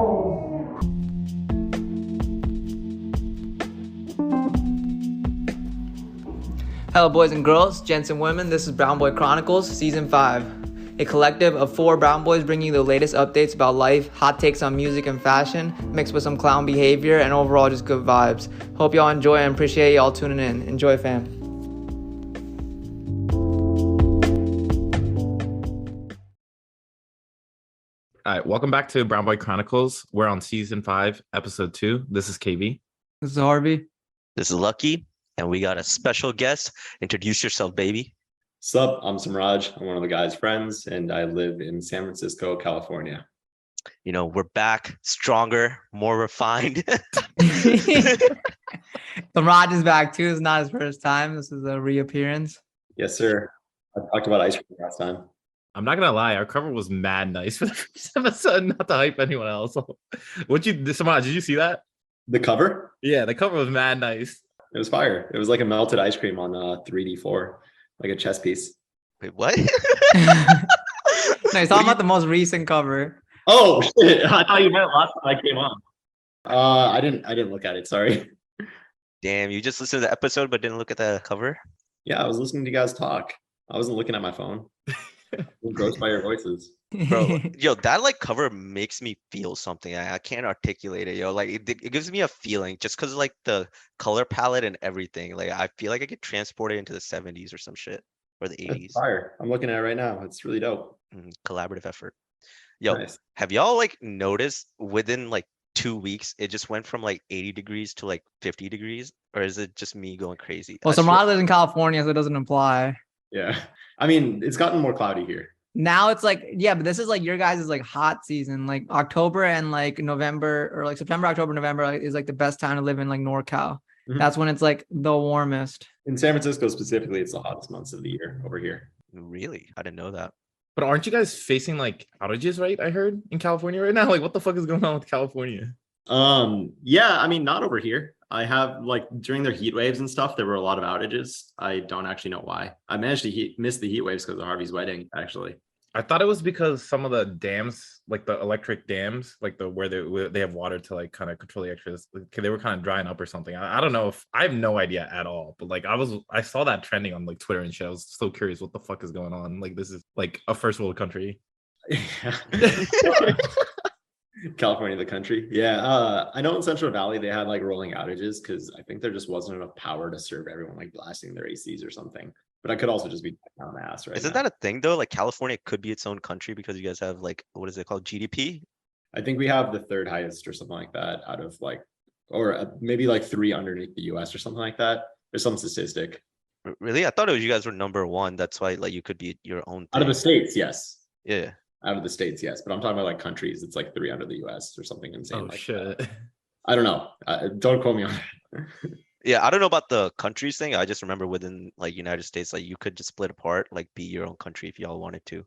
Chronicles. Hello boys and girls, gents and women, this is Brown Boy Chronicles, Season 5. A collective of 4 brown boys bringing you the latest updates about life, hot takes on music and fashion, mixed with some clown behavior, and overall just good vibes. Hope y'all enjoy and appreciate y'all tuning in. Enjoy, fam. All right, welcome back to Brown Boy Chronicles. We're on Season 5, Episode 2. This is KV. This is Harvey. This is Lucky, and we got a special guest. Introduce yourself, baby. Sup, I'm Samraaj. I'm one of the guys' friends, and I live in San Francisco, California. You know, we're back, stronger, more refined. Samraaj is back too. It's not his first time. This is a reappearance. Yes, sir. I talked about ice cream last time. I'm not gonna lie, our cover was mad nice for the first episode, not to hype anyone else. Samraaj, did you see that? The cover? Yeah, the cover was mad nice. It was fire. It was like a melted ice cream on 3D4, like a chess piece. Wait, what? No, he's talking about the most recent cover. Oh shit! I thought you meant last time I came on. I didn't look at it. Sorry. Damn, you just listened to the episode but didn't look at the cover? Yeah, I was listening to you guys talk. I wasn't looking at my phone. I'm engrossed by your voices. Bro, yo, that like cover makes me feel something. I can't articulate it, yo. Like it gives me a feeling just because like the color palette and everything. Like I feel like I get transported into the 70s or some shit, or the 80s. That's fire. I'm looking at it right now. It's really dope. Collaborative effort. Yo, Nice. have y'all like noticed within like 2 weeks it just went from like 80 degrees to like 50 degrees, or is it just me going crazy? Well, Samraaj lives in California, so it doesn't apply. Yeah. I mean, it's gotten more cloudy here. Now it's like, yeah, but this is like your guys' like hot season. Like October and like November, or like September, October, November is like the best time to live in like NorCal. Mhm. That's when it's like the warmest. In San Francisco specifically, it's the hottest months of the year over here. Really? I didn't know that. But aren't you guys facing like outages, right? I heard in California right now. Like, what the fuck is going on with California? Yeah, I mean, not over here. I have like during their heat waves and stuff, there were a lot of outages. I don't actually know why. I managed to miss the heat waves because of Harvey's wedding, actually. I thought it was because some of the dams, like the electric dams, like where they have water to like kind of control the extras, they were kind of drying up or something. I don't know if I have no idea at all, but like I saw that trending on like Twitter and shit. I was so curious what the fuck is going on. Like this is like a first world country. California, the country. Yeah. I know in Central Valley they had like rolling outages because I think there just wasn't enough power to serve everyone, like blasting their ACs or something. But I could also just be on my ass right Isn't now. that a thing though? Like California could be its own country because you guys have like, what is it called? GDP? I think we have the third highest or something like that out of like, or maybe like 3 underneath the US or something like that. There's some statistic. Really? I thought it was you guys were number 1. That's why like you could be your own thing. Out of the states, yes. Yeah. Out of the states, yes. But I'm talking about like countries. It's like 3 under the US or something insane. Oh like shit. that. I don't know. Don't quote me on it. Yeah, I don't know about the countries thing. I just remember within like United States, like you could just split apart, like be your own country if y'all wanted to.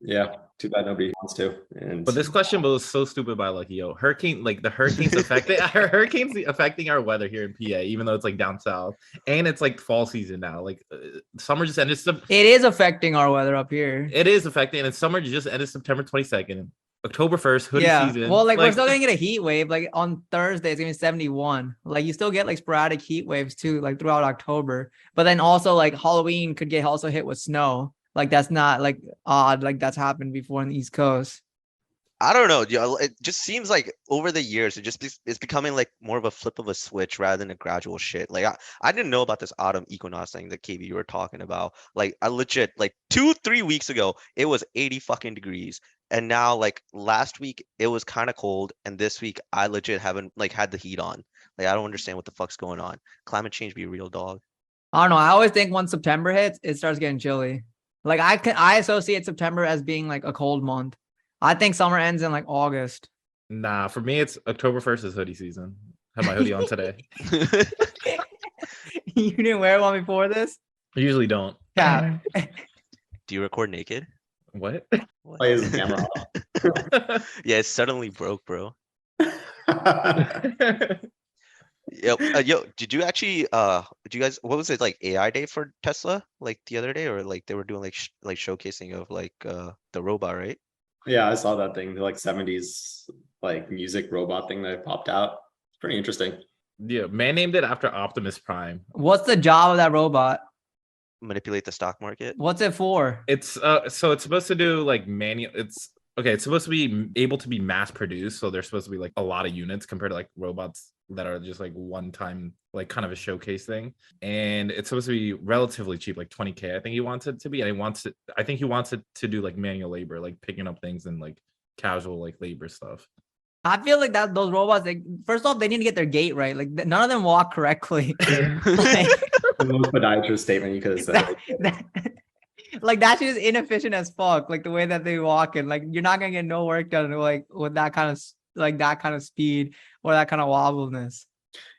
Yeah, too bad nobody wants to. And But this question was so stupid by Lucky. Yo, hurricanes affecting our weather here in PA, even though it's like down south, and it's like fall season now. Like summer just ended. It is affecting our weather up here. It is affecting, and summer just ended September 22nd. October 1st, hoodie season. Well, like we're still gonna get a heat wave. Like on Thursday, it's gonna be 71. Like you still get like sporadic heat waves too, like throughout October. But then also like Halloween could get also hit with snow. Like that's not like odd. Like that's happened before on the East Coast. I don't know. It just seems like over the years, it's becoming like more of a flip of a switch rather than a gradual shit. Like I didn't know about this autumn equinox thing that KB you were talking about. Like I legit like 2-3 weeks ago, it was 80 fucking degrees. And now like last week it was kind of cold. And this week I legit haven't like had the heat on. Like I don't understand what the fuck's going on. Climate change be a real dog. I don't know. I always think once September hits, it starts getting chilly. Like I associate September as being like a cold month. I think summer ends in like August. Nah, for me it's October 1st is hoodie season. Have my hoodie on today. You didn't wear one before this? I usually don't. Yeah. Do you record naked? What? why is the camera off? Yeah, it suddenly broke, bro. Yo, did you actually did you guys, what was it, like AI day for Tesla like the other day, or like they were doing like showcasing of like the robot, right? Yeah, I saw that thing. Like 70s like music robot thing that popped out. It's pretty interesting. Yeah, man named it after Optimus Prime. What's the job of that robot? Manipulate the stock market. What's it for? It's so it's supposed to do like manual. It's supposed to be able to be mass produced. So there's supposed to be like a lot of units compared to like robots that are just like one time, like kind of a showcase thing. And it's supposed to be relatively cheap, like 20K. I think he wants it to be, and I think he wants it to do like manual labor, like picking up things and like casual like labor stuff. I feel like that those robots, first off, they need to get their gait right. Like none of them walk correctly. Like, The most podiatrist statement you could have said. Like that shit is inefficient as fuck. Like the way that they walk, and like you're not gonna get no work done like with that kind of speed or that kind of wobbleness.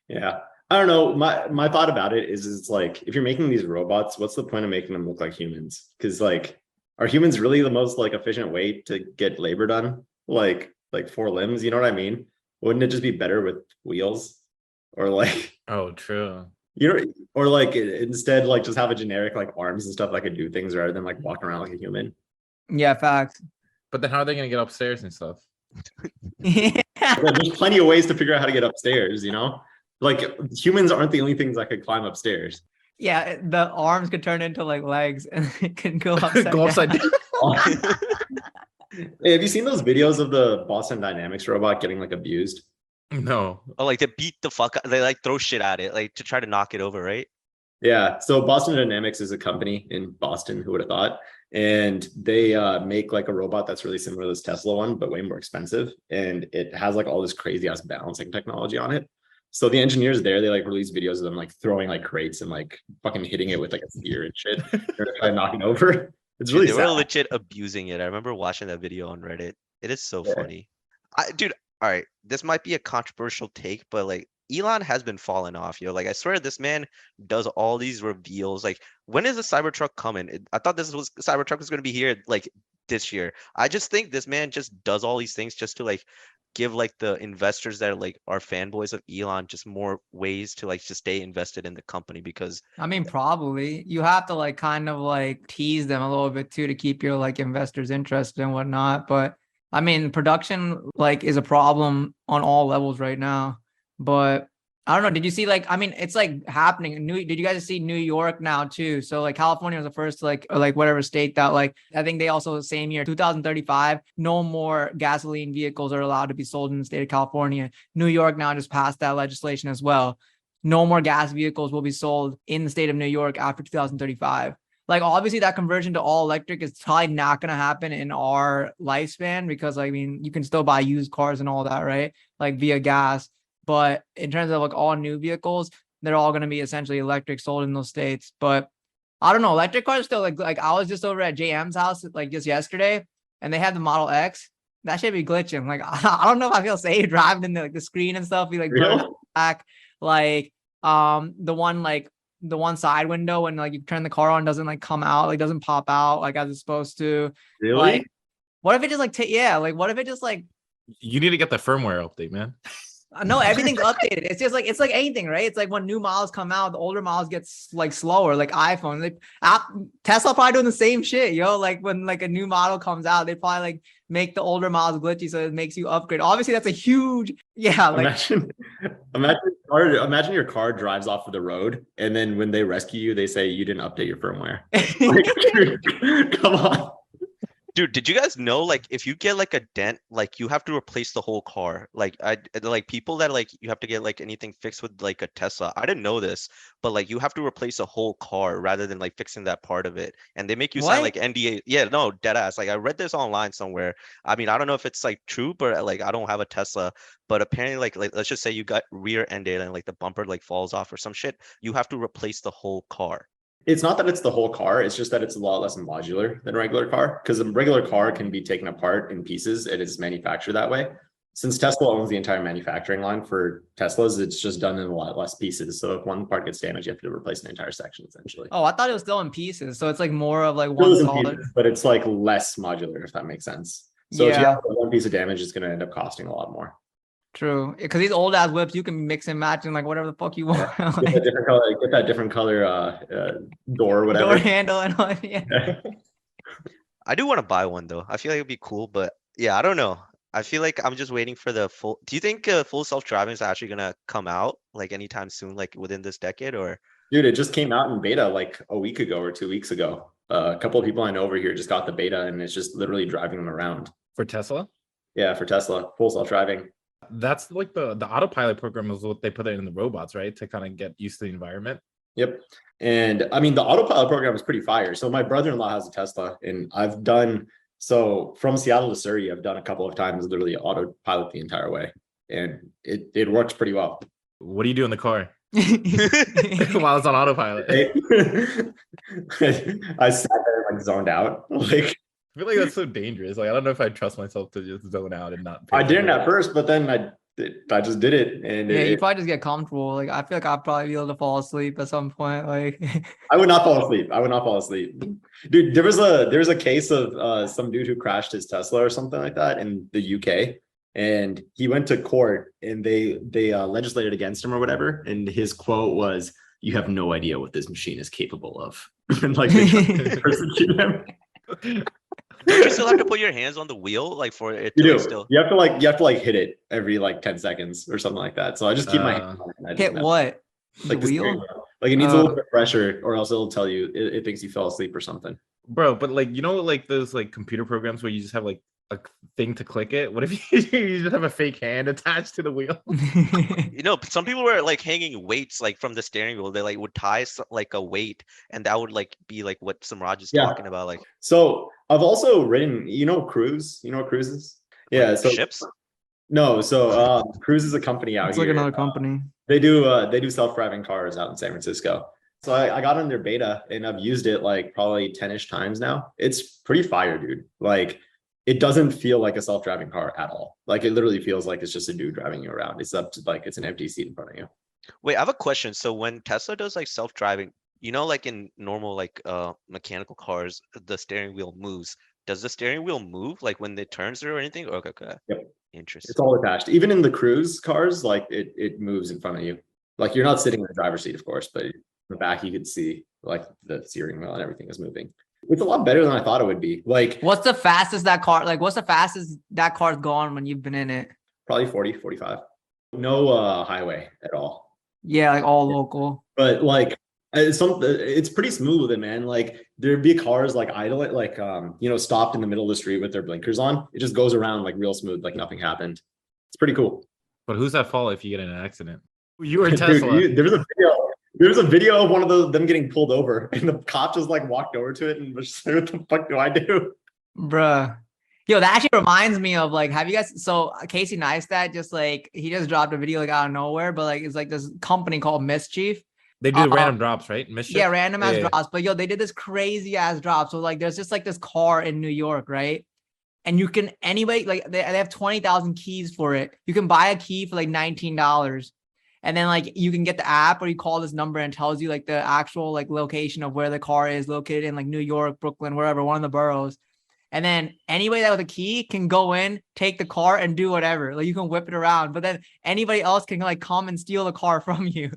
Yeah. I don't know. My thought about it is it's like, if you're making these robots, what's the point of making them look like humans? Because like, are humans really the most like efficient way to get labor done? Like 4 limbs, you know what I mean? Wouldn't it just be better with wheels? Or like, Oh, true. you know, or like instead like just have a generic like arms and stuff that can do things rather than like walking around like a human. Yeah, facts. But then how are they gonna get upstairs and stuff? Yeah. There's plenty of ways to figure out how to get upstairs, you know? Like humans aren't the only things that could climb upstairs. Yeah, the arms could turn into like legs and it can go upside Go upside down. down. Hey, have you seen those videos of the Boston Dynamics robot getting like abused? No. Oh, like they beat the fuck out, they like throw shit at it, like to try to knock it over, right? Yeah. So Boston Dynamics is a company in Boston, who would have thought? And they make like a robot that's really similar to this Tesla one, but way more expensive. And it has like all this crazy ass balancing technology on it. So the engineers there, they like release videos of them like throwing like crates and like fucking hitting it with like a spear and shit. They're trying to knock it over. It's really They were sad. legit abusing it. I remember watching that video on Reddit. It is so Yeah. funny. Dude, all right, this might be a controversial take, but like Elon has been falling off, yo. Like I swear this man does all these reveals. Like when is the Cybertruck coming? I thought Cybertruck was going to be here like this year. I just think this man just does all these things just to like give like the investors that like are fanboys of Elon just more ways to like just stay invested in the company, because I mean, probably you have to like kind of like tease them a little bit too to keep your like investors interested and whatnot. But I mean, production like is a problem on all levels right now. But I don't know. Did you see like, I mean, it's like happening. Did you guys see New York now too? So like California was the first like, or like whatever state that like, I think they also the same year, 2035, no more gasoline vehicles are allowed to be sold in the state of California. New York now just passed that legislation as well. No more gas vehicles will be sold in the state of New York after 2035. Like obviously that conversion to all electric is probably not going to happen in our lifespan, because I mean, you can still buy used cars and all that, right? Like via gas. But in terms of like all new vehicles, they're all going to be essentially electric sold in those states. But I don't know, electric cars still like I was just over at JM's house like just yesterday, and they have the Model X. That should be glitching. Like I don't know if I feel safe driving in the screen and stuff. Be like Really? back, like the one side window when like you turn the car on doesn't like come out, like doesn't pop out like as it's supposed to. Really? Like, what if it just like what if it just like You need to get the firmware update, man. no, everything's updated. It's just like it's like anything, right? It's like when new models come out, the older models get like slower, like iPhone. Like Tesla probably doing the same shit, yo. Like when like a new model comes out, they probably like make the older models glitchy, so it makes you upgrade. Obviously, that's a huge, yeah. Like imagine your car drives off of the road, and then when they rescue you, they say you didn't update your firmware. Like, come on. dude, did you guys know like if you get like a dent, like you have to replace the whole car? Like like people that like you have to get like anything fixed with like a Tesla. I didn't know this, but like you have to replace a whole car rather than like fixing that part of it. And they make you sign like NDA. Yeah, no, dead ass. Like I read this online somewhere. I mean, I don't know if it's like true, but like I don't have a Tesla. But apparently, like let's just say you got rear ended and like the bumper like falls off or some shit. You have to replace the whole car. It's not that it's the whole car. It's just that it's a lot less modular than a regular car, because a regular car can be taken apart in pieces and it's manufactured that way. Since Tesla owns the entire manufacturing line for Teslas, it's just done in a lot less pieces. So if one part gets damaged, you have to replace an entire section essentially. Oh, I thought it was still in pieces. So it's like more of like It one was in solid. pieces, but it's like less modular, if that makes sense. So if you have one piece of damage, it's going to end up costing a lot more. True, because these old ass whips, you can mix and match and like whatever the fuck you want. Yeah. Like, Get that different color door or whatever. door handle and all. Yeah. I do want to buy one though. I feel like it'd be cool, but yeah, I don't know. I feel like I'm just waiting for the full. Do you think full self-driving is actually gonna come out like anytime soon, like within this decade, or? Dude, it just came out in beta like a week ago or 2 weeks ago. A couple of people I know over here just got the beta, and it's just literally driving them around. For Tesla? Yeah, for Tesla, full self-driving. That's like the autopilot program is what they put in the robots, right? To kind of get used to the environment. Yep. And I mean, the autopilot program is pretty fire. So my brother-in-law has a Tesla, and I've done, so from Seattle to Surrey, I've done a couple of times literally autopilot the entire way. And it works pretty well. What do you do in the car while it's on autopilot? I sat there like zoned out. Like, I feel like that's so dangerous. Like, I don't know if I trust myself to just zone out and not. I didn't at first, but then I just did it, and Yeah, you probably just get comfortable. Like I feel like I'd probably be able to fall asleep at some point. Like I would not fall asleep. I would not fall asleep. Dude, there was a case of some dude who crashed his Tesla or something like that in the UK, and he went to court, and they legislated against him or whatever, and his quote was, "You have no idea what this machine is capable of." And like they tried to persecute him. Don't you still have to put your hands on the wheel, like for it You to do. like, still? You have to like hit it every like 10 seconds or something like that. So I just keep my hand on it. And I just hit mess- what? Like The the steering wheel? wheel. Like it needs a little bit of pressure, or else it'll tell you it thinks you fell asleep or something. Bro, but like, you know, like those like computer programs where you just have like a thing to click it. What if you just have a fake hand attached to the wheel? You know, some people were like hanging weights like from the steering wheel. They like would tie like a weight, and that would like be like what Samraaj is Yeah. talking about, like So I've also ridden, Cruise. You know what Cruise is? Yeah. like So ships. no, so Cruise is a company out It's here. like another company. They do self-driving cars out in San Francisco. So I got on their beta, and I've used it like probably 10-ish times now. It's pretty fire, dude. Like it doesn't feel like a self-driving car at all. Like it literally feels like it's just a dude driving you around. It's up to like it's an empty seat in front of you. Wait, I have a question. So when Tesla does like self-driving, you know, like in normal like mechanical cars, the steering wheel moves. Does the steering wheel move like when it turns or anything? Okay, okay. Yep. Interesting. It's all attached. Even in the Cruise cars, like it moves in front of you. Like you're not sitting in the driver's seat, of course, but in the back you could see like the steering wheel and everything is moving. It's a lot better than I thought it would be. Like What's the fastest that car's gone when you've been in it? probably 40, 45. No highway at all. Yeah, like all local. But like it's pretty smooth with it, man. Like there'd be cars like idle, like stopped in the middle of the street with their blinkers on. It just goes around like real smooth, like nothing happened. It's pretty cool. But who's at fault if you get in an accident? You or Dude, Tesla? there was a video of one of them getting pulled over, and the cop just like walked over to it and was just like, "What the fuck do I do?" Bruh. Yo, that actually reminds me of like, have you guys, so Casey Neistat he just dropped a video like out of nowhere, but like it's like this company called Mischief. They do random drops, right? Mischief? Yeah, random ass Yeah. drops. But yo, they did this crazy ass drop. So like there's just like this car in New York, right? And you can anyway, like they have 20,000 keys for it. You can buy a key for like $19. And then like you can get the app, or you call this number and it tells you like the actual like location of where the car is located in, like New York, Brooklyn, wherever, one of the boroughs. And then anybody that with a key can go in, take the car and do whatever. Like you can whip it around, but then anybody else can like come and steal the car from you.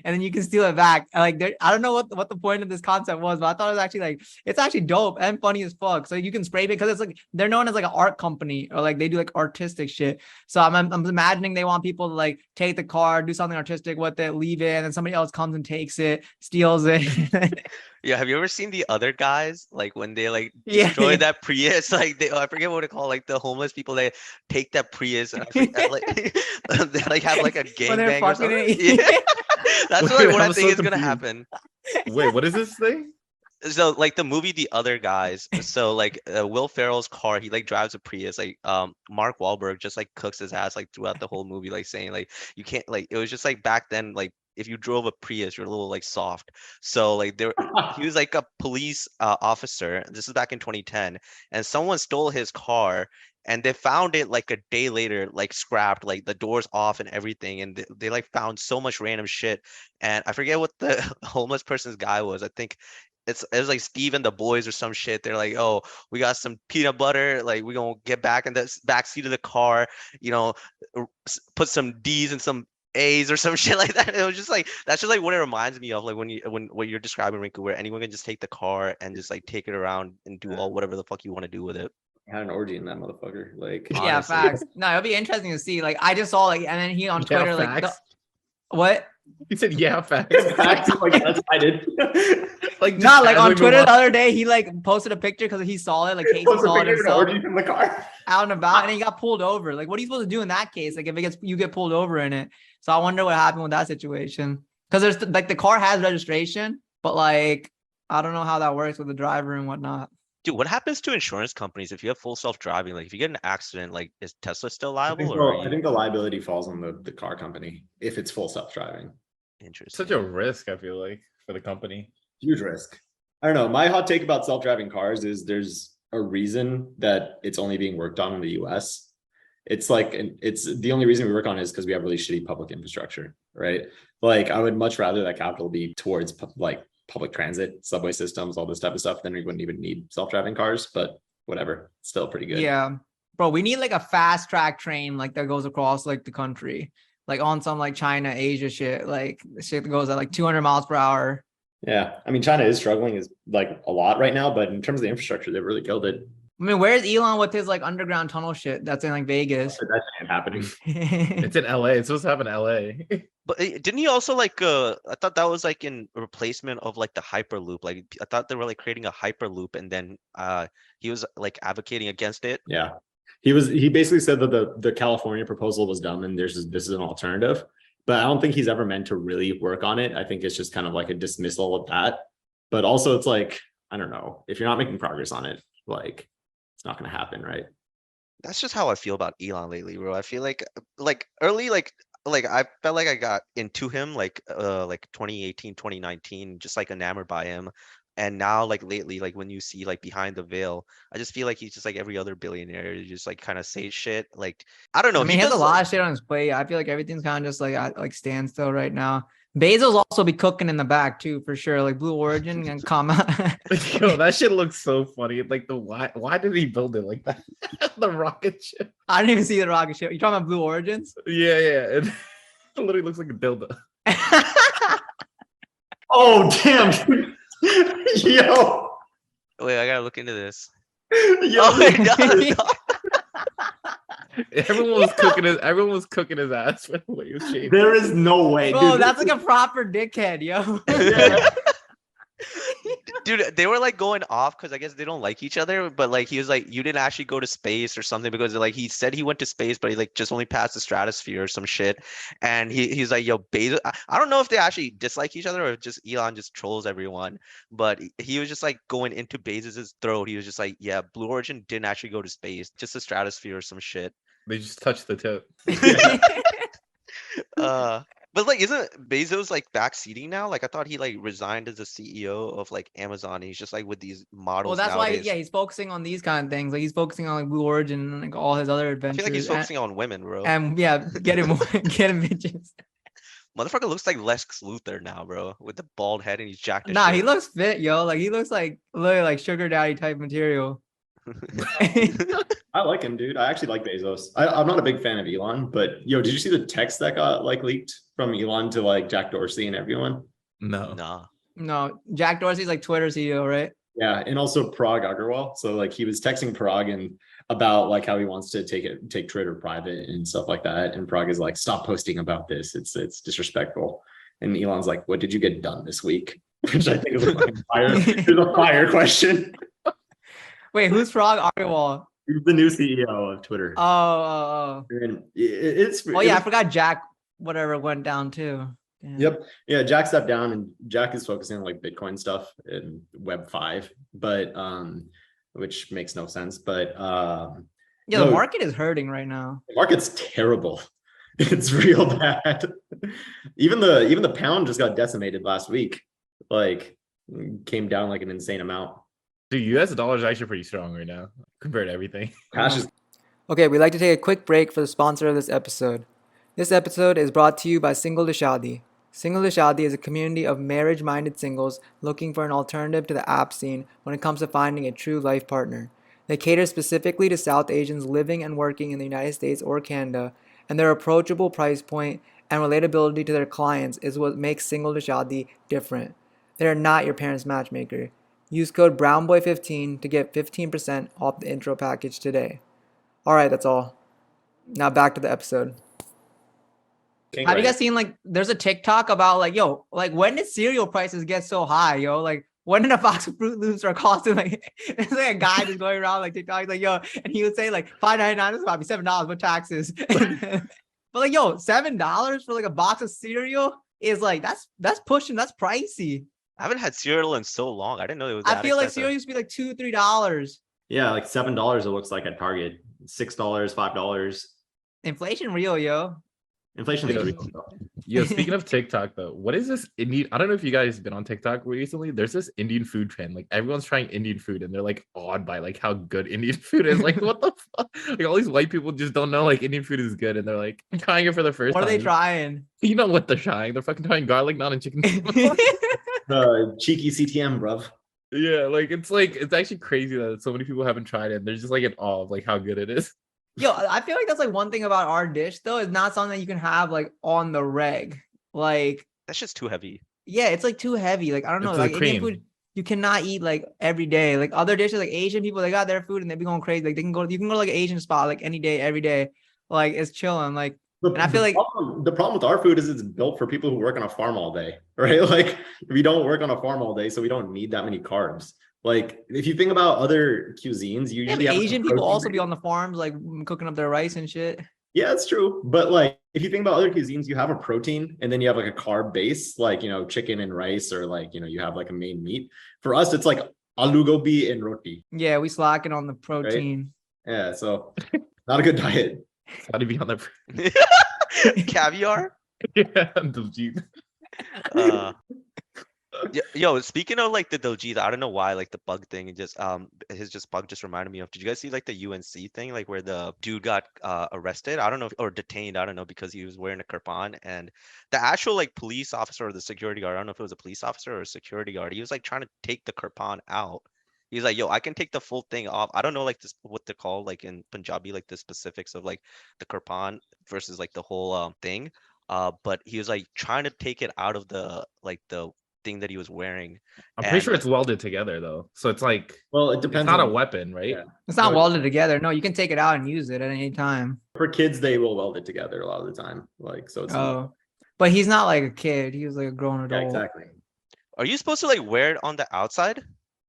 And then you can steal it back. Like I don't know what the point of this concept was, but I thought it was actually like, it's actually dope and funny as fuck. So you can spray it because it's like, they're known as like an art company, or like they do like artistic shit. So I'm imagining they want people to like take the car, do something artistic with it, leave it, and then somebody else comes and takes it, steals it. Yeah, have you ever seen the other guys like when they like Yeah. destroy that Prius? Like I forget what they call, like the homeless people, they take that Prius and I forget, like they like have like a When they're gangbang or fucking something. it. Yeah. That's Wait, what I I'm think so is gonna confused. happen. Wait, what is this thing? So like the movie The Other Guys, so like Will Ferrell's car, he like drives a Prius. Like Mark Wahlberg just like cooks his ass like throughout the whole movie, like saying like you can't, like it was just like back then, like if you drove a Prius, you're a little like soft. So like he was like a police officer. This is back in 2010, and someone stole his car. And they found it like a day later, like scrapped, like the doors off and everything. And they like found so much random shit. And I forget what the homeless person's guy was. I think it was like Steve and the boys or some shit. They're like, oh, we got some peanut butter. Like we're going to get back in the back seat of the car, put some D's and some A's or some shit like that. It was just like, that's just like what it reminds me of, like when what you're describing, Rinku, where anyone can just take the car and just like take it around and do all whatever the fuck you want to do with it. had an orgy in that motherfucker. Like, Yeah, Honestly. facts. No, it'll be interesting to see. Like, I just saw like, and then he on Yeah, Twitter like, facts. what? He said, "Yeah, facts." facts, like that's I did. Like just Not like on casually move Twitter the other day, he like posted a picture because he saw it. Like Casey Post a saw it picture of an himself orgy from the car. out and about, and he got pulled over. Like, what are you supposed to do in that case? Like, if it gets you get pulled over in it. So I wonder what happened with that situation. Because there's like the car has registration, but like I don't know how that works with the driver and whatnot. Dude, what happens to insurance companies if you have full self-driving? Like if you get in an accident, like is Tesla still I liable think, or are I you think the liability falls on the car company if it's full self-driving. interesting? Such a risk, I feel like, for the company. Huge risk. I don't know. My hot take about self-driving cars is there's a reason that it's only being worked on in the US. It's like, it's the only reason we work on it is because we have really shitty public infrastructure, right? Like I would much rather that capital be towards like public transit, subway systems, all this type of stuff. Then we wouldn't even need self-driving cars, but whatever, still pretty good. Yeah, bro, we need like a fast track train like that goes across like the country, like on some like China, Asia shit, like shit that goes at like 200 miles per hour. Yeah. I mean, China is struggling is like a lot right now, but in terms of the infrastructure, they've really killed it. I mean, where's Elon with his like underground tunnel shit that's in like Vegas? That ain't happening. It's in LA. It's supposed to happen in LA. But didn't he also like I thought that was like in replacement of like the Hyperloop. Like I thought they were like creating a Hyperloop and then he was like advocating against it. Yeah. He basically said that the California proposal was dumb and this is an alternative. But I don't think he's ever meant to really work on it. I think it's just kind of like a dismissal of that. But also it's like, I don't know, if you're not making progress on it, like it's not going to happen, right? That's just how I feel about Elon lately, bro. I feel like early like I felt like I got into him like 2018, 2019, just like enamored by him. And now like lately, like when you see like Behind the Veil, I just feel like he's just like every other billionaire. You just like kind of say shit. Like I don't know. I mean, he has a does, lot like- of shit on his plate. I feel like everything's kind of just like at like standstill right now. Bezos also be cooking in the back too, for sure. Like Blue Origin and come out. Yo, that shit looks so funny. Like the why did he build it like that? The rocket ship. I didn't even see the rocket ship. You talking about Blue Origins? Yeah. It literally looks like a dildo. Oh, damn. Yo. Wait, I gotta look into this. Yo. Oh, it does. Everyone was cooking his ass for the way he was shaved. There is no way. Bro, dude. that's like a proper dickhead, yo. Yeah. Dude, they were like going off because I guess they don't like each other. But like he was like, you didn't actually go to space or something because like he said he went to space, but he like just only passed the stratosphere or some shit. And he's like, yo, Bezos. I don't know if they actually dislike each other or if just Elon just trolls everyone. But he was just like going into Bezos's throat. He was just like, yeah, Blue Origin didn't actually go to space, just the stratosphere or some shit. They just touched the tip. But like, isn't Bezos like backseating now? Like, I thought he like resigned as the CEO of like Amazon. And he's just like with these models. Well, that's why, nowadays. he's focusing on these kind of things. Like he's focusing on like Blue Origin and like all his other I adventures. feel like he's focusing on women, bro. And yeah, get him bitches. Motherfucker looks like Lex Luthor now, bro, with the bald head and he's jacked. As Nah, shit. he looks fit, yo. Like he looks like literally like sugar daddy type material. I like him, dude. I actually like Bezos. I'm not a big fan of Elon, but yo, did you see the text that got like leaked from Elon to like Jack Dorsey and everyone? No. Nah. No, Jack Dorsey's like Twitter CEO, right? Yeah, and also Parag Agarwal. So like he was texting Parag and about like how he wants to take Twitter private and stuff like that. And Parag is like, stop posting about this. It's disrespectful. And Elon's like, what did you get done this week? Which I think is a fucking fire. It's a fire question. Wait, who's Frog Agarwal? He's the new CEO of Twitter. Oh. And it's Oh yeah, I forgot Jack. Whatever went down too. Damn. Yep. Yeah, Jack stepped down and Jack is focusing on like Bitcoin stuff and Web 5, but which makes no sense. But Yeah, no, the market is hurting right now. the market's terrible. It's real bad. Even the pound just got decimated last week. Like came down like an insane amount. Dude, US dollar is actually pretty strong right now compared to everything. Cash is Okay, we'd like to take a quick break for the sponsor of this episode. This episode is brought to you by Single to Shaadi. Single to Shaadi is a community of marriage-minded singles looking for an alternative to the app scene when it comes to finding a true life partner. They cater specifically to South Asians living and working in the United States or Canada, and their approachable price point and relatability to their clients is what makes Single to Shaadi different. They are not your parents' matchmaker. Use code brownboy15 to get 15% off the intro package today. All right, that's all. Now back to the episode. Have you guys seen like there's a TikTok about like, yo, like when did cereal prices get so high, yo? Like when did a box of Fruit Loops are costing like it's like a guy just going around like TikTok, he's like, yo, and he would say like $5.99, this is about $7 with taxes. But like, yo, $7 for like a box of cereal is like that's pushing, that's pricey. I haven't had cereal in so long. I didn't know it was that I feel like expensive. cereal used to be like $2-3. Yeah, like $7 it looks like at Target. $6, $5. Inflation real, yo. Inflation is real. Yo, speaking of TikTok though, what is this Indian? I don't know if you guys have been on TikTok recently. There's this Indian food trend. Like everyone's trying Indian food and they're like awed by like how good Indian food is. Like what the fuck? Like all these white people just don't know like Indian food is good and they're like trying it for the first time. What are they trying? You know what they're trying? They're fucking trying garlic naan and chicken. Cheeky CTM, bruv. Yeah, like it's actually crazy that so many people haven't tried it. They're just like in awe of like how good it is. Yo, I feel like that's like one thing about our dish though. It's not something that you can have like on the reg. Like That's just too heavy. yeah, it's like too heavy. Like I don't know, It's like the Indian cream. food you cannot eat like every day. Like other dishes, like Asian people, they got their food and they be going crazy. Like you can go to like an Asian spot like any day, every day. Like it's chilling. Like and I feel like the problem with our food is it's built for people who work on a farm all day, right? Like we don't work on a farm all day, so we don't need that many carbs. Like if you think about other cuisines, you yeah, usually have Asian people protein. also be on the farms like cooking up their rice and shit. Yeah, it's true. But like if you think about other cuisines, you have a protein and then you have like a carb base, like chicken and rice, or like you have like a main meat. For us, it's like aloo gobi and roti. Yeah, we slacking on the protein. Yeah, so not a good diet. How to be on the Caviar? yeah, Diljit. Yo, speaking of like the Diljit, I don't know why like the bug thing his bug just reminded me of. Did you guys see like the UNC thing, like where the dude got arrested? I don't know or detained. I don't know, because he was wearing a kirpan, and the actual like police officer or the security guard, I don't know if it was a police officer or a security guard, he was like trying to take the kirpan out. He's like, yo, I can take the full thing off. I don't know like this what they're called like in Punjabi, like the specifics of like the kirpan versus like the whole thing. But he was like trying to take it out of the thing that he was wearing. I'm pretty sure it's welded together though. So it's like, Well, it it's depends. not a on- weapon, right? Yeah. It's not No, welded together. No, you can take it out and use it at any time. For kids, they will weld it together a lot of the time. Like so, it's Oh, but he's not like a kid. He was like a grown adult. yeah, exactly. Are you supposed to like wear it on the outside?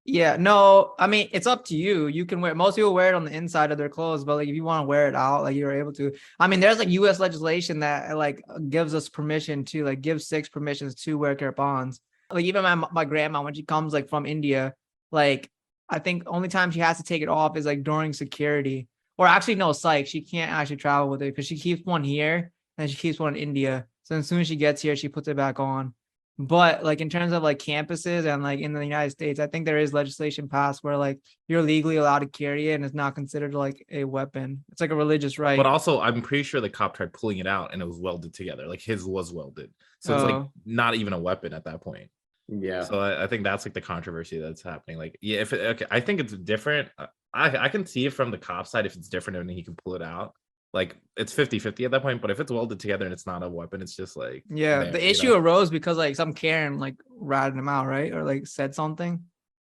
Yeah, no, I mean, it's up to you. You can wear, most people wear it on the inside of their clothes, but like if you want to wear it out, like you're able to. I mean, there's like US legislation that like gives us permission to like give Sikhs permissions to wear kirpans. Like even my grandma, when she comes like from India, like I think only time she has to take it off is like during security. Or actually, no, psych, she can't actually travel with it because she keeps one here and she keeps one in India. So as soon as she gets here, she puts it back on. But like in terms of like campuses and like in the United States, I think there is legislation passed where like you're legally allowed to carry it and it's not considered like a weapon. It's like a religious right. But also, I'm pretty sure the cop tried pulling it out and it was welded together. Like his was welded. So it's like Oh. not even a weapon at that point. Yeah. So I think that's like the controversy that's happening. Like, yeah, okay, I think it's different. I can see it from the cop side if it's different and he can pull it out. Like it's 50-50 at that point. But if it's welded together and it's not a weapon, it's just like Yeah, there, the you issue know? arose because like some Karen like ratted him out, right? Or like said something.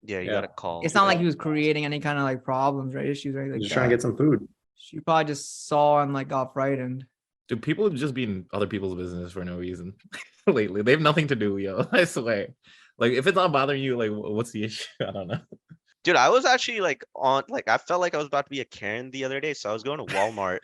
Yeah, you Yeah. gotta call. It's not like he was creating any kind of like problems or issues or anything like Just that. trying to get some food. She probably just saw and like got frightened. Dude, people have just been other people's business for no reason lately. They have nothing to do, yo. I swear. Like if it's not bothering you, like what's the issue? I don't know. Dude, I was actually like I felt like I was about to be a Karen the other day. So I was going to Walmart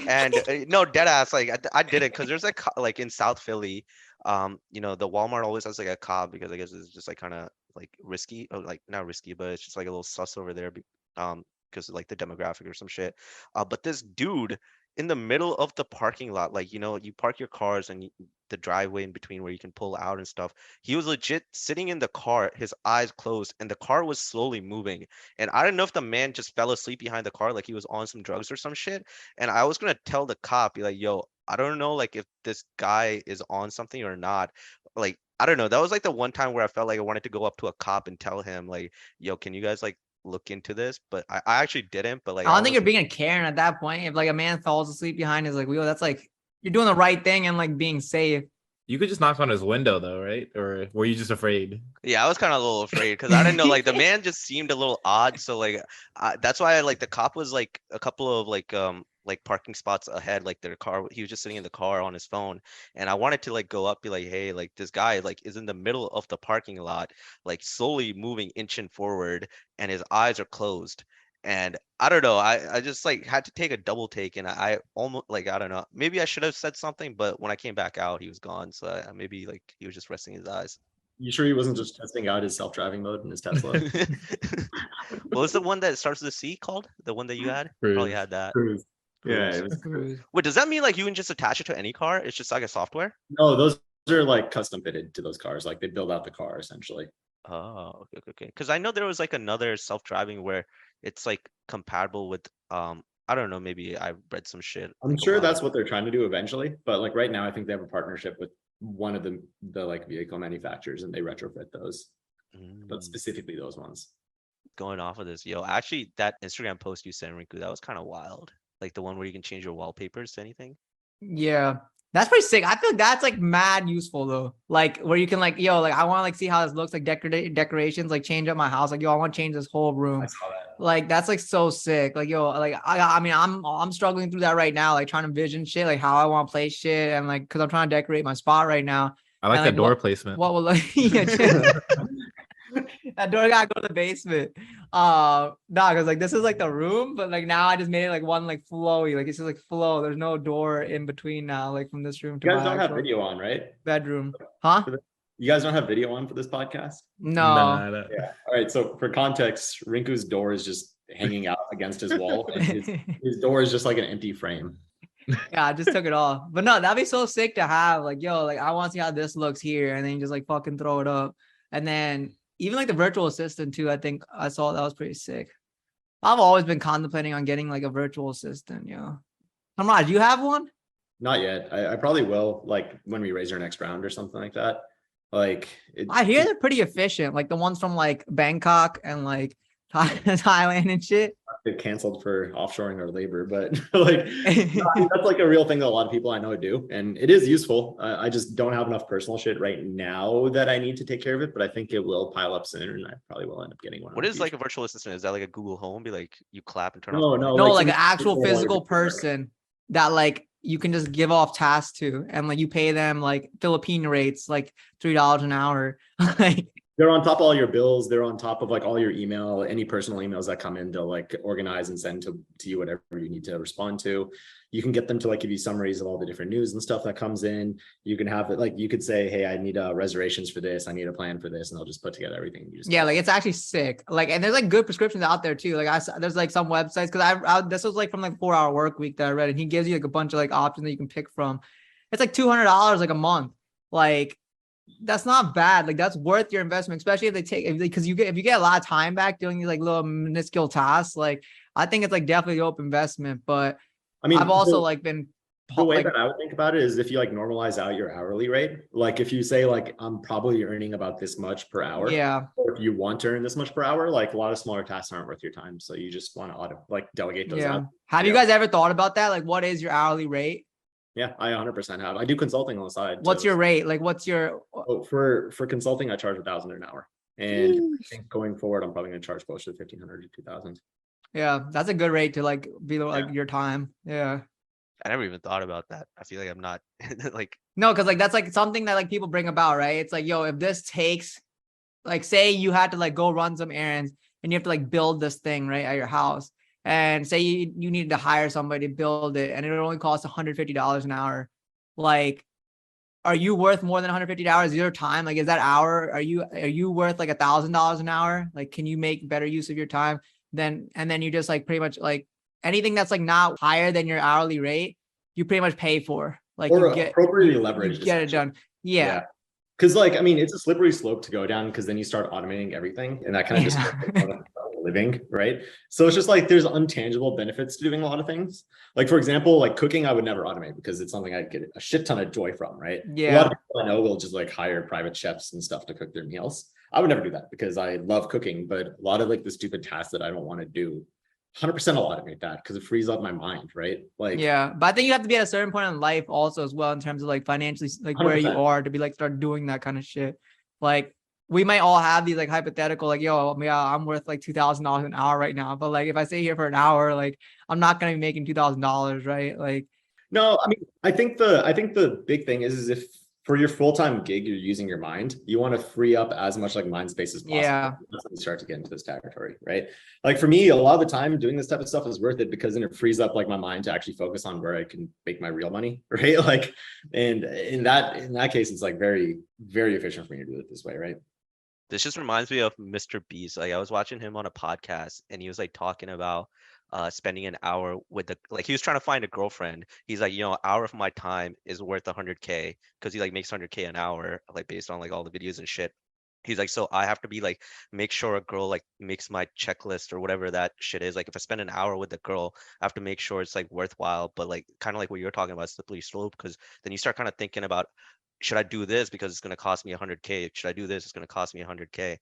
and no, dead ass. Like I did it because there's like in South Philly, the Walmart always has like a cop because I guess it's just like kind of like risky, or like not risky, but it's just like a little sus over there, because of like the demographic or some shit. But this dude in the middle of the parking lot, like you park your cars and the driveway in between where you can pull out and stuff. He was legit sitting in the car, his eyes closed, and the car was slowly moving. And I don't know if the man just fell asleep behind the car, like he was on some drugs or some shit. And I was gonna tell the cop, be like, yo, I don't know like if this guy is on something or not. Like, I don't know. That was like the one time where I felt like I wanted to go up to a cop and tell him, like, yo, can you guys like look into this? But I actually didn't. But like I don't think you're being a Karen at that point. If like a man falls asleep behind his like wheel, that's like you're doing the right thing and like being safe. You could just knock on his window though, right? Or were you just afraid? Yeah, I was kind of a little afraid because I didn't know, like the man just seemed a little odd. So like that's why like the cop was like a couple of like parking spots ahead, like their car. He was just sitting in the car on his phone, and I wanted to like go up, be like, hey, like this guy like is in the middle of the parking lot, like slowly moving inching forward, and his eyes are closed. And I don't know, I just like had to take a double take, and I almost like I don't know, maybe I should have said something, but when I came back out, he was gone. So maybe like he was just resting his eyes. You sure he wasn't just testing out his self-driving mode in his Tesla? What was the one that starts with a C called? The one that you had? Probably had that. Cruise. Yeah. Cruise. It was Cruise. Wait, does that mean like you can just attach it to any car? It's just like a software? No, those are like custom fitted to those cars. Like they build out the car essentially. Oh, okay. Because I know there was like another self-driving where it's like compatible with I don't know, maybe I read some shit. I'm like, a sure while that's ago. what they're trying to do eventually. But like right now, I think they have a partnership with one of the like vehicle manufacturers, and they retrofit those, but Mm, specifically those ones. going off of this, yo, actually that Instagram post you sent, Rinku, that was kind of wild. Like the one where you can change your wallpapers to anything. Yeah. That's pretty sick. I feel like that's like mad useful though. Like where you can like, yo, like I want to like see how this looks like decorations, like change up my house. Like, yo, I want to change this whole room. I saw that. Like that's like so sick. Like, yo, like I mean, I'm struggling through that right now, like trying to vision shit, like how I want to play shit, and like because I'm trying to decorate my spot right now. I like And, that like, door placement. What will like that door gotta go to the basement. Nah, because like this is like the room, but like now I just made it like one like flowy, like it's just like flow. There's no door in between now, like from this room to You guys my don't have actual video on, right? bedroom. Huh? You guys don't have video on for this podcast? No. Nah. Yeah. All right. So for context, Rinku's door is just hanging out against his wall. And his door is just like an empty frame. Yeah, I just took it off. But no, that'd be so sick to have. Like, yo, like I want to see how this looks here, and then you just like fucking throw it up. And then even like the virtual assistant too, I think I saw that was pretty sick. I've always been contemplating on getting like a virtual assistant, yo. Samraaj, you have one? Not yet. I probably will, like when we raise our next round or something like that. Like I hear they're pretty efficient, like the ones from like Bangkok and like Thailand and shit. get canceled for offshoring our labor, but like no, I mean, that's like a real thing that a lot of people I know do, and it is useful. I just don't have enough personal shit right now that I need to take care of it, but I think it will pile up soon, and I probably will end up getting one. What is like a virtual assistant? Is that like a Google Home? Be like you clap and turn No, off. no, No, like some an actual people physical like- person that like you can just give off tasks to, and like you pay them like Philippine rates, like $3 an hour. Like They're on top of all your bills. They're on top of like all your email, any personal emails that come in. They'll like organize and send to you whatever you need to respond to. You can get them to like give you summaries of all the different news and stuff that comes in. You can have it like you could say, hey, I need reservations for this. I need a plan for this, and they'll just put together everything. You just yeah, like it's actually sick. Like, and there's like good prescriptions out there too. Like there's like some websites, because I this was like from like 4 Hour Work Week that I read, and he gives you like a bunch of like options that you can pick from. It's like $200 like a month. Like that's not bad. Like that's worth your investment, especially if they take, because if you get a lot of time back doing these like little minuscule tasks. Like I think it's like definitely a dope investment. But I mean, I've also like been the way like, that I would think about it is if you like normalize out your hourly rate, like if you say like I'm probably earning about this much per hour, yeah, or if you want to earn this much per hour, like a lot of smaller tasks aren't worth your time, so you just want to like delegate those yeah. out. Have you Yeah. guys ever thought about that? Like, what is your hourly rate? Yeah, I 100% have. I do consulting on the side. What's too. your rate? Like, what's your Oh, for consulting, I charge 1,000 an hour, and I think going forward, I'm probably going to charge closer to 1,500 to 2,000. yeah, that's a good rate to like be like your time. Yeah. I never even thought about that. I feel like I'm not like No, because like that's like something that like people bring about, right? It's like, yo, if this takes, like, say you had to like go run some errands and you have to like build this thing right at your house, and say you needed to hire somebody to build it, and it would only cost $150 an hour. Like, are you worth more than $150 your time? Like, is that hour? Are you worth like $1,000 an hour? Like, can you make better use of your time? And then you just like pretty much like anything that's like not higher than your hourly rate, you pretty much pay for. Like Or you get appropriately you leveraged, get it done. Yeah. Because like, I mean, it's a slippery slope to go down, because then you start automating everything, and that kind of Yeah. just living, right? So it's just like there's untangible benefits to doing a lot of things. Like for example, like cooking, I would never automate because it's something I'd get a shit ton of joy from, right? A lot Yeah. of people I know will just like hire private chefs and stuff to cook their meals. I would never do that because I love cooking, but a lot of like the stupid tasks that I don't want to do 100% automate that because it frees up my mind, right? Like, yeah, but I think you have to be at a certain point in life also as well in terms of like financially, like where you 100%. are to be like start doing that kind of shit. Like we might all have these like hypothetical, like, yo, yeah, I'm worth like $2,000 an hour right now. But like if I stay here for an hour, like I'm not gonna be making $2,000, right? Like no, I mean, I think the big thing is if for your full-time gig, you're using your mind, you want to free up as much like mind space as possible. Yeah. That's when you start to get into this territory, right? Like for me, a lot of the time doing this type of stuff is worth it because then it frees up like my mind to actually focus on where I can make my real money, right? Like, and in that case, it's like very, very efficient for me to do it this way, right? This just reminds me of Mr. Beast. Like I was watching him on a podcast and he was like talking about spending an hour with he was trying to find a girlfriend. He's like, an hour of my time is worth 100K because he like makes 100K an hour, like based on like all the videos and shit. He's like, so I have to be like, make sure a girl like makes my checklist or whatever that shit is. Like if I spend an hour with a girl, I have to make sure it's like worthwhile, but like kind of like what you're talking about, slippery slope, because then you start kind of thinking about, should I do this because it's going to cost me 100K? Should I do this? It's going to cost me 100K.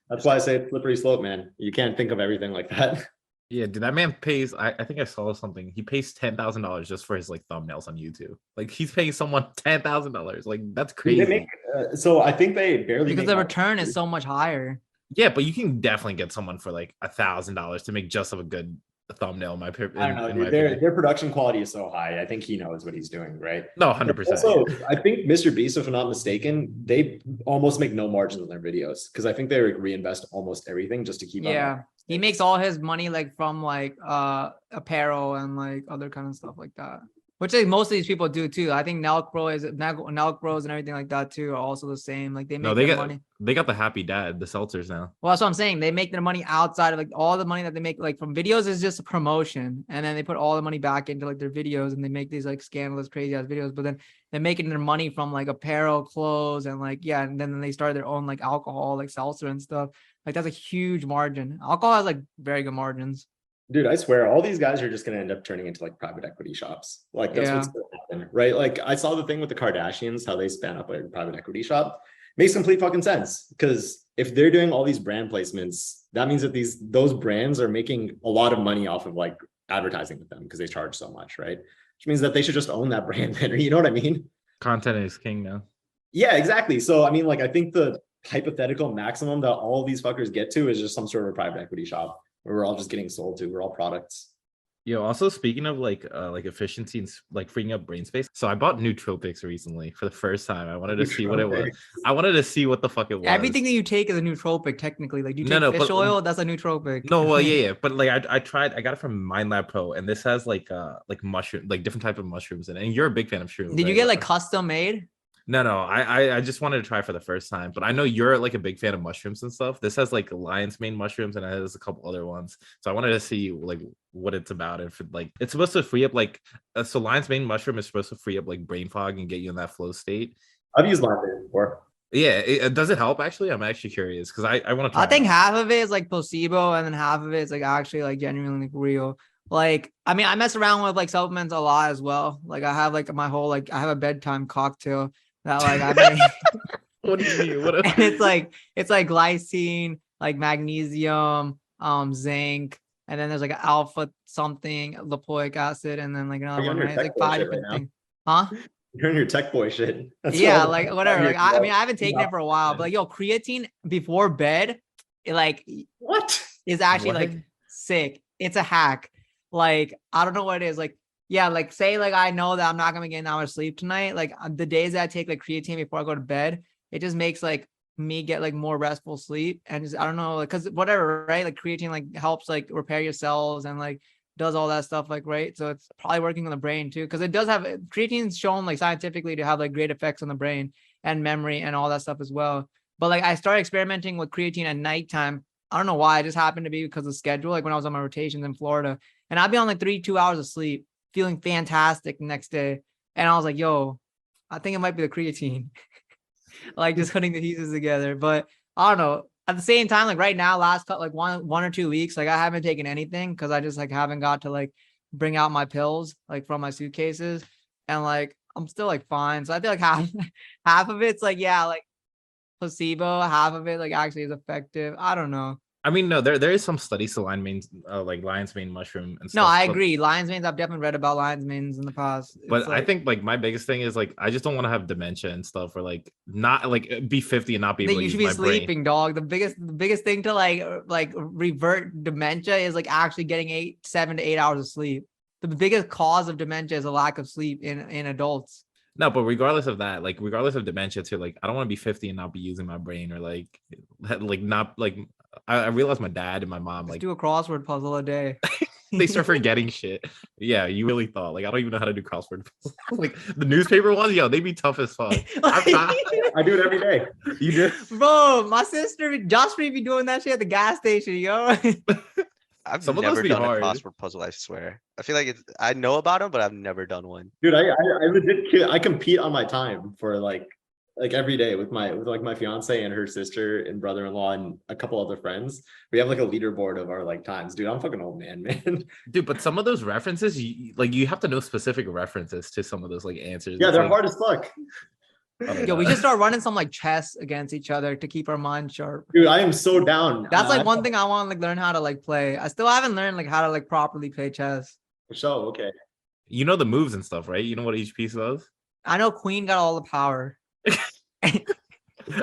That's why I say it's slippery slope, man. You can't think of everything like that. Yeah, dude, that man pays. I think I saw something. He pays $10,000 just for his like thumbnails on YouTube. Like he's paying someone $10,000. Like that's crazy. They make, so I think they barely because make the money. return is so much higher. Yeah, but you can definitely get someone for like $1,000 to make just of a good thumbnail. I don't know, dude, their production quality is so high. I think he knows what he's doing, right? No, 100%. Also, I think Mr. Beast, if I'm not mistaken, they almost make no margins on their videos because I think they reinvest almost everything just to keep up. Yeah, he makes all his money like from like apparel and like other kind of stuff like that, which like most of these people do too. I think Nelk Bros and everything like that too are also the same. Like they make their money. They got the Happy Dad, the seltzers now. Well, that's what I'm saying. They make their money outside of like all the money that they make like from videos is just a promotion, and then they put all the money back into like their videos, and they make these like scandalous, crazy ass videos. But then they're making their money from like apparel, clothes, and like and then they started their own like alcohol, like seltzer and stuff. Like that's a huge margin. Alcohol has like very good margins. Dude, I swear, all these guys are just going to end up turning into like private equity shops. Like that's what's going to happen, right? Like I saw the thing with the Kardashians, how they span up like a private equity shop. Makes complete fucking sense because if they're doing all these brand placements, that means that those brands are making a lot of money off of like advertising with them because they charge so much, right? Which means that they should just own that brand better. You know what I mean? Content is king now. Yeah, exactly. So I mean, like I think the hypothetical maximum that all of these fuckers get to is just some sort of a private equity shop where we're all just getting sold to. We're all products. Yo, also speaking of like efficiency and like freeing up brain space. So I bought Nootropics recently for the first time. I wanted to see what it was. I wanted to see what the fuck it was. Everything that you take is a nootropic, technically. Like you take fish oil, that's a nootropic. No, well, yeah. But like I got it from Mind Lab Pro, and this has like mushroom, like different type of mushrooms in it. And you're a big fan of shrooms. Did you get like custom made? No, I just wanted to try for the first time, but I know you're like a big fan of mushrooms and stuff. This has like lion's mane mushrooms and it has a couple other ones. So I wanted to see like what it's about. If it, like it's supposed to free up like so lion's mane mushroom is supposed to free up like brain fog and get you in that flow state. I've used lion's mane before. Yeah, does it help actually? I'm actually curious because I want to try. I think half of it is like placebo and then half of it is like actually like genuinely like, real. Like, I mean, I mess around with like supplements a lot as well. Like I have like my whole like I have a bedtime cocktail that like I make. What do you mean? And it's like glycine, like magnesium, zinc, and then there's like alpha something, lipoic acid, and then like another one. Right? It's like 5 different things. Huh? You're in your tech boy shit. That's like whatever. Like I mean, I haven't taken it for a while, but like yo, creatine before bed, it like what is actually like sick. It's a hack. Like I don't know what it is. Like yeah, like say like I know that I'm not gonna get an hour's sleep tonight. Like the days that I take like creatine before I go to bed, it just makes like me get like more restful sleep. And just, I don't know, like because whatever, right? Like creatine like helps like repair your cells and like does all that stuff, like right. So it's probably working on the brain too, because it does have creatine's shown like scientifically to have like great effects on the brain and memory and all that stuff as well. But like I started experimenting with creatine at nighttime. I don't know why. It just happened to be because of schedule. Like when I was on my rotations in Florida, and I'd be on like 2 hours of sleep, feeling fantastic the next day. And I was like, yo, I think it might be the creatine. Like just putting the pieces together. But I don't know. At the same time, like right now, last like one or 2 weeks, like I haven't taken anything because I just like haven't got to like bring out my pills like from my suitcases. And like I'm still like fine. So I feel like half of it's like, yeah, like placebo, half of it like actually is effective. I don't know. I mean, no, there is some studies to lion's mane mushroom and stuff. No, I agree. Lion's manes, I've definitely read about lion's manes in the past. But I think like my biggest thing is like I just don't want to have dementia and stuff, or like not like be 50 and not be able to you use should be my sleeping, brain. dog. The biggest thing to like revert dementia is like actually getting 7 to 8 hours of sleep. The biggest cause of dementia is a lack of sleep in adults. No, but regardless of that, like regardless of dementia too, like I don't want to be 50 and not be using my brain, or like not like I realized my dad and my mom Just like do a crossword puzzle a day. they start forgetting shit. Yeah, you really thought like I don't even know how to do crossword puzzles. Like the newspaper ones, yo, they be tough as fuck. I do it every day. You do? Bro, my sister Josh be doing that shit at the gas station, yo. I've Some of those never be done hard. a crossword puzzle, I swear. I feel like I know about them, but I've never done one. Dude, I legit I compete on my time for like every day with my fiance and her sister and brother-in-law and a couple other friends. We have like a leaderboard of our like times. Dude, I'm fucking old man. Dude, but some of those references, you have to know specific references to some of those like answers. Yeah, It's they're like, hard as fuck. Yo, we should start running some like chess against each other to keep our mind sharp. Dude, I am so down. That's like one thing I want to like learn how to like play. I still haven't learned like how to like properly play chess. So okay. you know the moves and stuff, right? You know what each piece does? I know Queen got all the power.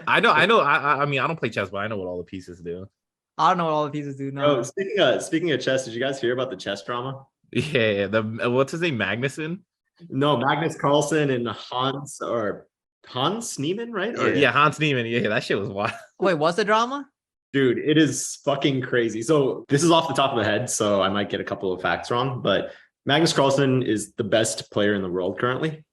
I know. I mean, I don't play chess, but I know what all the pieces do. I don't know what all the pieces do now. Oh, speaking of chess, did you guys hear about the chess drama? Yeah. What's his name? Magnuson? No, Magnus Carlsen and Hans Niemann, right? Or- Yeah, Hans Niemann. Yeah, that shit was wild. Wait, what's the drama? Dude, it is fucking crazy. So this is off the top of the head, so I might get a couple of facts wrong, but Magnus Carlsen is the best player in the world currently.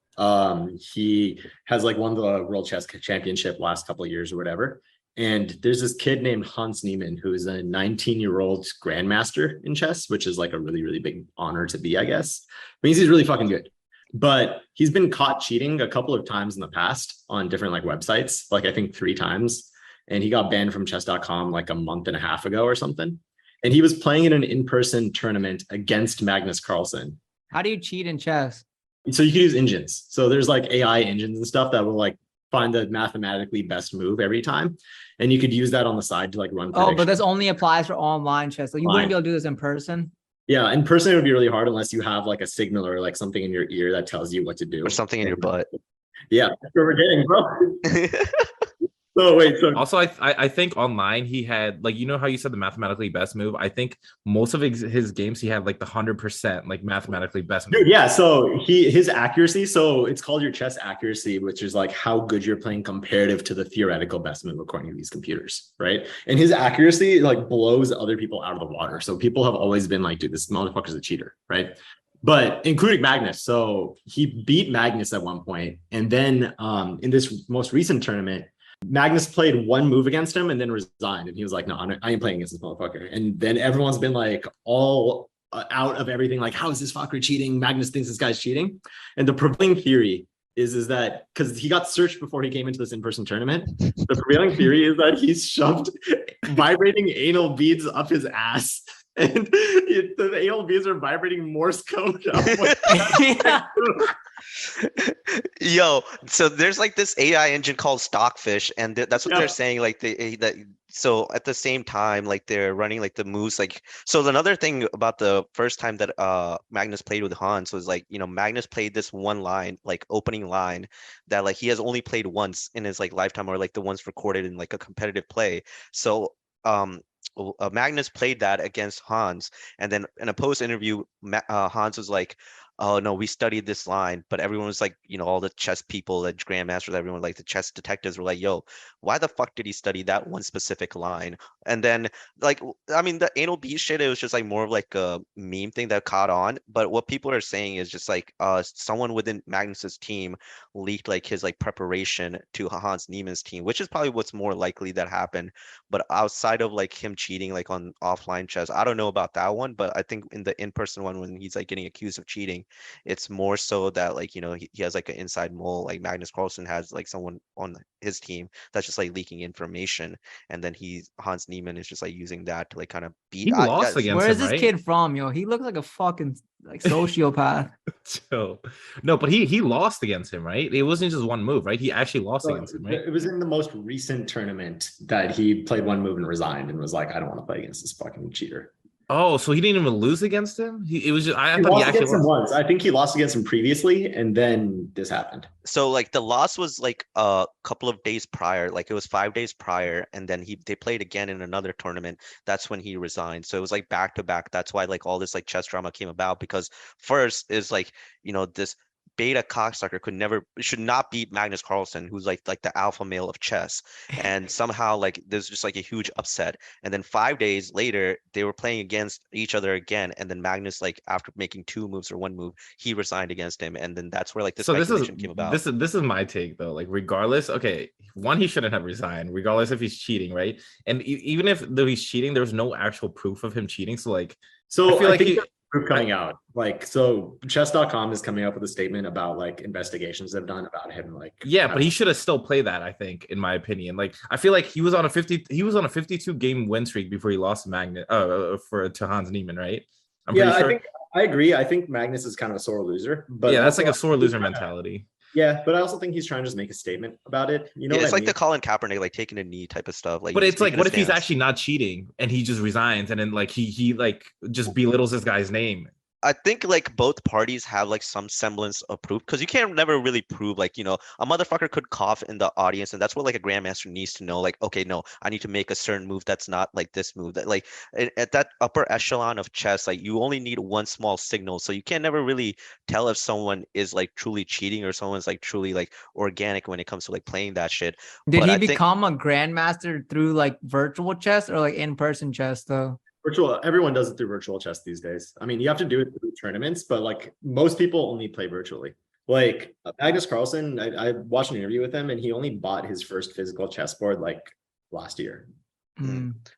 He has like won the World Chess Championship last couple of years or whatever. And there's this kid named Hans Niemann who is a 19-year-old grandmaster in chess, which is like a really, really big honor to be, I guess. Means he's really fucking good. But he's been caught cheating a couple of times in the past on different like websites, like I think 3 times. And he got banned from chess.com like a month and a half ago or something. And he was playing in an in-person tournament against Magnus Carlsen. How do you cheat in chess? So you can use engines. So there's like AI engines and stuff that will like find the mathematically best move every time. And you could use that on the side to like run predictions. Oh, but this only applies for online chess. So you wouldn't be able to do this in person. Yeah, in person it would be really hard unless you have like a signal or like something in your ear that tells you what to do. Or something in your butt. Yeah, that's what we're getting, bro. So wait, so Also, I think online he had like, you know how you said the mathematically best move? I think most of his games he had like the 100% like mathematically best move. dude, yeah, so his accuracy, so it's called your chess accuracy, which is like how good you're playing comparative to the theoretical best move according to these computers, right? And his accuracy like blows other people out of the water. So people have always been like, dude, this motherfucker's a cheater, right? But including Magnus. So he beat Magnus at one point, and then in this most recent tournament, Magnus played one move against him and then resigned. And he was like, no, I ain't playing against this motherfucker. And then everyone's been like all out of everything. Like, how is this fucker cheating? Magnus thinks this guy's cheating. And the prevailing theory is that because he got searched before he came into this in-person tournament, the prevailing theory is that he's shoved vibrating anal beads up his ass. And the anal beads are vibrating Morse code. Yo, so there's like this AI engine called Stockfish, and that's what they're saying. Like so at the same time, like they're running like the moves. Like, so another thing about the first time that Magnus played with Hans was like, Magnus played this one line, like opening line, that like he has only played once in his like lifetime, or like the ones recorded in like a competitive play. So Magnus played that against Hans, and then in a post interview, Hans was like, oh no, we studied this line, but everyone was like, all the chess people, the grandmasters, everyone, like the chess detectives were like, yo, why the fuck did he study that one specific line? And then like, I mean, the anal bead shit, it was just like more of like a meme thing that caught on. But what people are saying is just like someone within Magnus's team leaked like his like preparation to Hans Niemann's team, which is probably what's more likely that happened. But outside of like him cheating like on offline chess, I don't know about that one, but I think in the in-person one, when he's like getting accused of cheating, It's more so that like, you know, he has like an inside mole, like Magnus Carlsen has like someone on his team that's just like leaking information, and then Hans Niemann is just like using that to like kind of beat. He lost against Where him, is this right? kid from, yo? He looks like a fucking like sociopath. So, no, but he lost against him, right? It wasn't just one move, right? He actually lost So against him, right? it was in the most recent tournament that he played one move and resigned and was like, I don't want to play against this fucking cheater. Oh, so he didn't even lose against him? It was just I He thought he lost actually against him lost. once. I think he lost against him previously, and then this happened. So like the loss was like a couple of days prior, like it was 5 days prior, and then they played again in another tournament. That's when he resigned. So it was like back to back. That's why like all this like chess drama came about, because first is like, you know, this beta cocksucker should not beat Magnus Carlsen, who's like the alpha male of chess, and somehow like there's just like a huge upset. And then 5 days later they were playing against each other again, and then Magnus, like after making 2 moves or 1 move, he resigned against him, and then that's where like the speculation came about. This is my take though. Like regardless, okay, one, he shouldn't have resigned, regardless if he's cheating, right? And even if though he's cheating, there's no actual proof of him cheating. So like, So I feel like think proof coming out, like, so chess.com is coming up with a statement about like investigations they've done about him, like, yeah, but he should have still played that, I think, in my opinion. Like I feel like he was on a 52 game win streak before he lost to Magnus to Hans Niemann, right? I'm pretty sure. I agree. I think Magnus is kind of a sore loser, but yeah, that's like a sore loser mentality. Yeah, but I also think he's trying to just make a statement about it. You know, it's like mean? the Colin Kaepernick, like taking a knee type of stuff. Like, but it's like, what if he's actually not cheating and he just resigns, and then like he like just belittles this guy's name? I think like both parties have like some semblance of proof, because you can't never really prove, like, you know, a motherfucker could cough in the audience, and that's what like a grandmaster needs to know. Like, okay, no, I need to make a certain move that's not like this move. That like at that upper echelon of chess, like you only need one small signal, so you can never really tell if someone is like truly cheating or someone's like truly like organic when it comes to like playing that shit. Did he become a grandmaster through like virtual chess or like in-person chess though? Virtual, everyone does it through virtual chess these days. I mean, you have to do it through tournaments, but like most people only play virtually. Like Magnus Carlsen, I watched an interview with him, and he only bought his first physical chessboard like last year.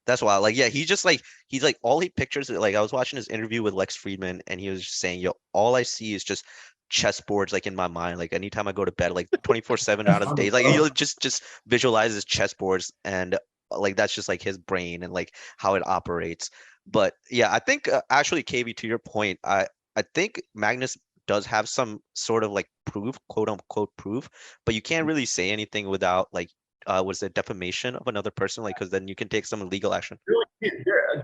That's wild. Like, yeah, he's like all he pictures. Like, I was watching his interview with Lex Friedman, and he was just saying, yo, all I see is just chessboards like in my mind. Like anytime I go to bed, like 24/7 out of the day, like you'll just visualize his chessboards, and like that's just like his brain and like how it operates. But yeah, I think actually, KB, to your point, I think Magnus does have some sort of like proof, quote unquote proof, but you can't really say anything without like was it defamation of another person, like, because then you can take some legal action.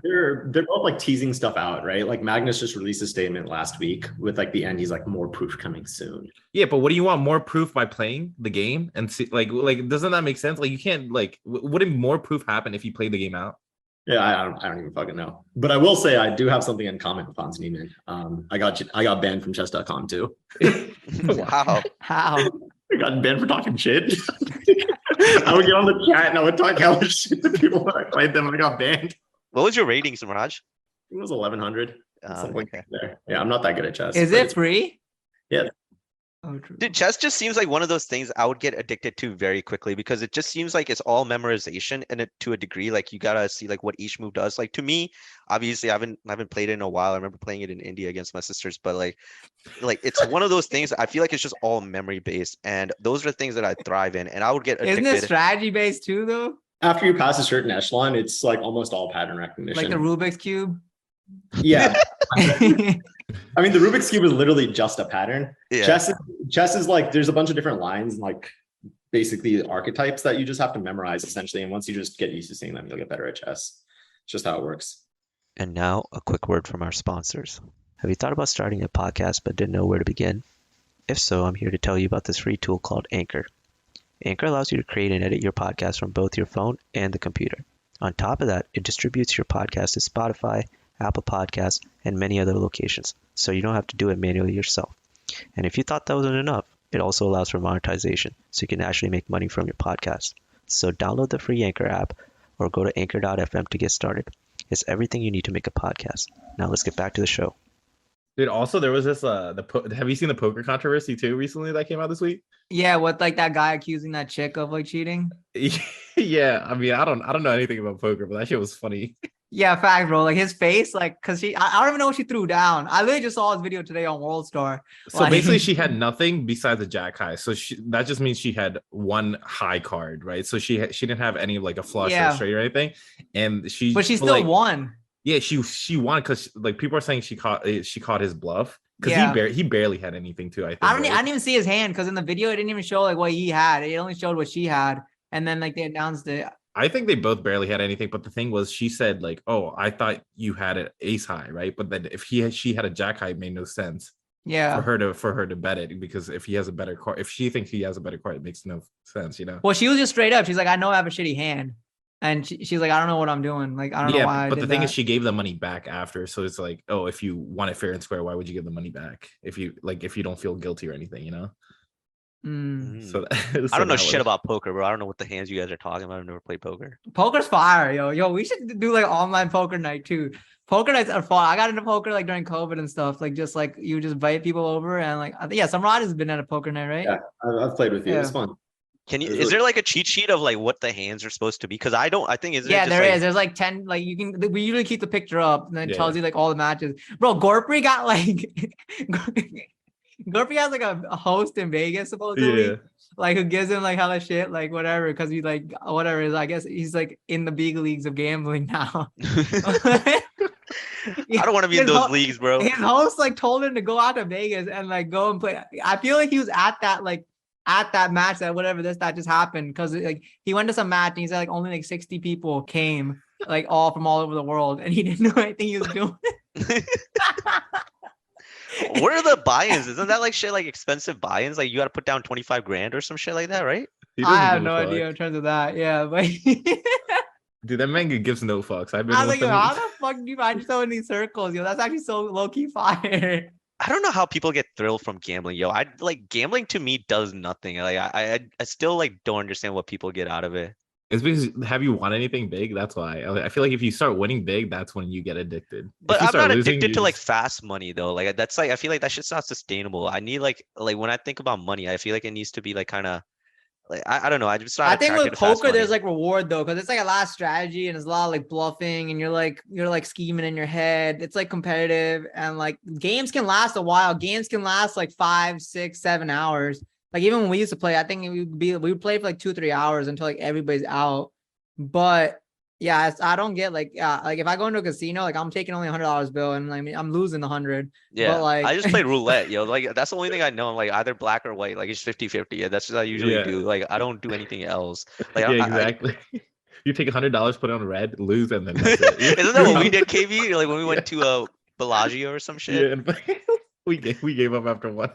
They're both like teasing stuff out, right? Like Magnus just released a statement last week with like the end, he's like, more proof coming soon. Yeah, but what do you want more proof by playing the game and see, like doesn't that make sense? Like you can't, like, wouldn't more proof happen if you played the game out? Yeah, I don't even fucking know. But I will say I do have something in common with Hans Niemann. I got banned from chess.com too. Wow. How? I got banned for talking shit. I would get on the chat and I would talk hella shit to people when I played them, and I got banned. What was your rating, Samraaj? It was 1100. Something Okay. there. Yeah, I'm not that good at chess. Is it free? Yeah. Oh, true. Dude, chess just seems like one of those things I would get addicted to very quickly, because it just seems like it's all memorization, and it to a degree, like you gotta see like what each move does. Like to me, obviously, I haven't played it in a while. I remember playing it in India against my sisters, but like it's one of those things. I feel like it's just all memory based, and those are the things that I thrive in, and I would get addicted. Isn't it strategy based too though? After you pass a certain echelon, it's like almost all pattern recognition. Like the Rubik's Cube? Yeah. I mean, the Rubik's Cube is literally just a pattern. Yeah. Chess is like, there's a bunch of different lines and like basically archetypes that you just have to memorize essentially. And once you just get used to seeing them, you'll get better at chess. It's just how it works. And now a quick word from our sponsors. Have you thought about starting a podcast but didn't know where to begin? If so, I'm here to tell you about this free tool called Anchor. Anchor allows you to create and edit your podcast from both your phone and the computer. On top of that, it distributes your podcast to Spotify, Apple Podcasts, and many other locations, so you don't have to do it manually yourself. And if you thought that wasn't enough, it also allows for monetization, so you can actually make money from your podcast. So download the free Anchor app or go to anchor.fm to get started. It's everything you need to make a podcast. Now let's get back to the show. Dude, also there was this have you seen the poker controversy too recently that came out this week? Yeah, with like that guy accusing that chick of like cheating. Yeah, I mean, I don't know anything about poker, but that shit was funny. Yeah, fact, bro. Like his face, like, cause I don't even know what she threw down. I literally just saw his video today on World Star. So basically, she had nothing besides a jack high. So that just means she had one high card, right? So she didn't have any like a flush or a straight or anything, and but she still won. Yeah, she won because like people are saying she caught his bluff because he barely had anything too. I think I didn't even see his hand because in the video it didn't even show like what he had. It only showed what she had, and then like they announced it. I think they both barely had anything, but the thing was, she said like, "Oh, I thought you had an ace high, right?" But then if she had a jack high, it made no sense. Yeah, for her to bet it because if he has a better card, if she thinks he has a better card, it makes no sense, you know. Well, she was just straight up. She's like, "I know I have a shitty hand," and she's like, "I don't know what I'm doing. Like, I don't know why." But the thing is, she gave the money back after, so it's like, oh, if you want it fair and square, why would you give the money back if you don't feel guilty or anything, you know? So I don't know shit about poker, bro. I don't know what the hands you guys are talking about. I've never played poker. Poker's fire, yo. We should do like online poker night too. Poker nights are fun. I got into poker like during COVID and stuff. Like just like you just invite people over and like Samraaj has been at a poker night, right? Yeah, I've played with you. It's fun. Can you? Is there like a cheat sheet of like what the hands are supposed to be? Because I think is there is. There's like 10. Like you can. We usually keep the picture up and then it tells you like all the matches. Bro, Gorpri got like. Gorpy has like a host in Vegas supposedly, like who gives him like hella shit, like whatever, because he's like whatever is. I guess he's like in the big leagues of gambling now. I don't want to be in those leagues, bro. His host like told him to go out to Vegas and like go and play. I feel like he was at that match that whatever that just happened because like he went to some match and he said like only like 60 people came, like all from all over the world, and he didn't know anything he was doing. What are the buy-ins? Isn't that like shit, like expensive buy-ins? Like you got to put down 25 grand or some shit like that, right? I have no idea in terms of that. Yeah, but dude, that man gives no fucks. I was like, how the fuck do you find yourself in these circles? Yo, that's actually so low-key fire. I don't know how people get thrilled from gambling, yo. I like gambling to me does nothing. Like I still like don't understand what people get out of it. It's because have you won anything big? That's why. I feel like if you start winning big, that's when you get addicted. But I'm not addicted to like fast money though. Like that's like I feel like that shit's not sustainable. I need like when I think about money, I feel like it needs to be like kind of like I don't know. I just not. I think with poker, there's like reward though, because it's like a lot of strategy and there's a lot of like bluffing and you're like scheming in your head. It's like competitive and like games can last a while. Games can last like 5, 6, 7 hours. Like even when we used to play, I think we would play for like 2-3 hours until like everybody's out. But yeah, I don't get like if I go into a casino, like I'm taking only $100 bill and like I'm losing 100. Yeah, but, like I just played roulette, yo. Like that's the only thing I know. I'm like either blak or white. Like it's 50-50. Yeah, that's what I usually do. Like I don't do anything else. Like exactly. You take $100, put it on red, lose, and then that's it. Isn't that what we did, KB? Like when we went to Bellagio or some shit. Yeah, we gave up after one.